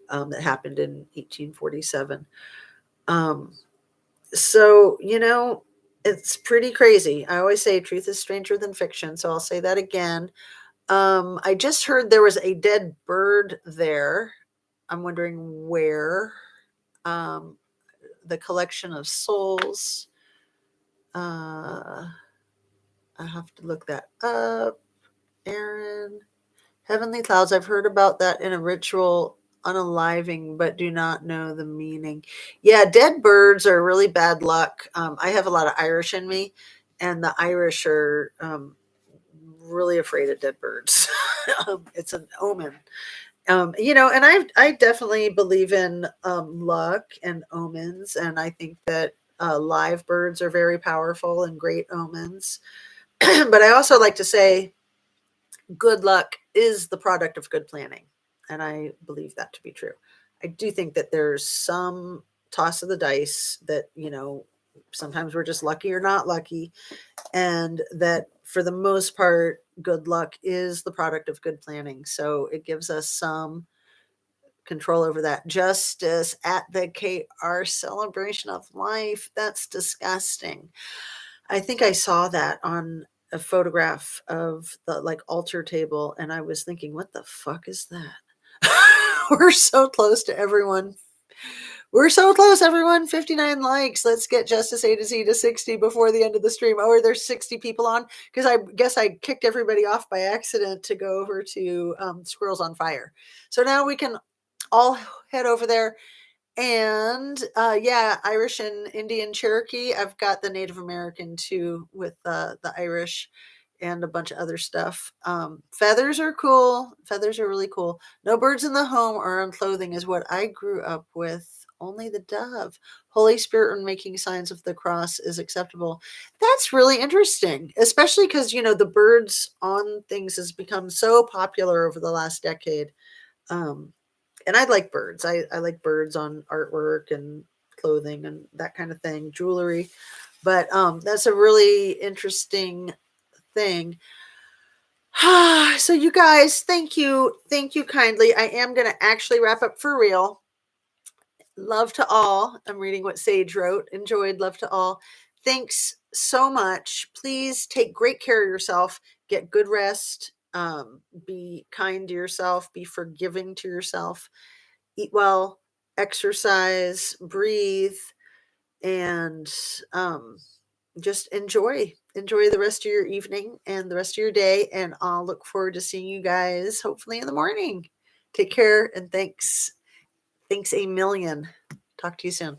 that happened in 1847. So, it's pretty crazy. I always say truth is stranger than fiction. So I'll say that again. I just heard there was a dead bird there. I'm wondering where. Um, the collection of souls. I have to look that up. Aaron. Heavenly clouds. I've heard about that in a ritual unaliving, but do not know the meaning. Yeah, dead birds are really bad luck. I have a lot of Irish in me, and the Irish are really afraid of dead birds. It's an omen. And I definitely believe in luck and omens, and I think that live birds are very powerful and great omens. But I also like to say good luck is the product of good planning, and I believe that to be true. I do think that there's some toss of the dice that sometimes we're just lucky or not lucky, and that for the most part good luck is the product of good planning, so it gives us some control over that. Justice at the KR celebration of life, that's disgusting. I think I saw that on a photograph of the altar table, and I was thinking, what the fuck is that? We're so close to everyone. We're so close, everyone. 59 likes. Let's get Justice A to Z to 60 before the end of the stream. Oh, there's 60 people on? Because I guess I kicked everybody off by accident to go over to Squirrels on Fire. So now we can all head over there. And yeah, Irish and Indian Cherokee. I've got the Native American too, with the Irish and a bunch of other stuff. Feathers are cool. Feathers are really cool. No birds in the home or on clothing is what I grew up with. Only the dove. Holy Spirit when making signs of the cross is acceptable. That's really interesting, especially because the birds on things has become so popular over the last decade. And I like birds. I like birds on artwork and clothing and that kind of thing, jewelry. But that's a really interesting thing. So you guys, thank you kindly. I am going to actually wrap up for real. Love to all. I'm reading what Sage wrote. Enjoyed. Love to all. Thanks so much. Please take great care of yourself. Get good rest. Be kind to yourself. Be forgiving to yourself. Eat well, exercise, breathe, and just enjoy the rest of your evening and the rest of your day. And I'll look forward to seeing you guys hopefully in the morning. Take care, and thanks a million. Talk to you soon.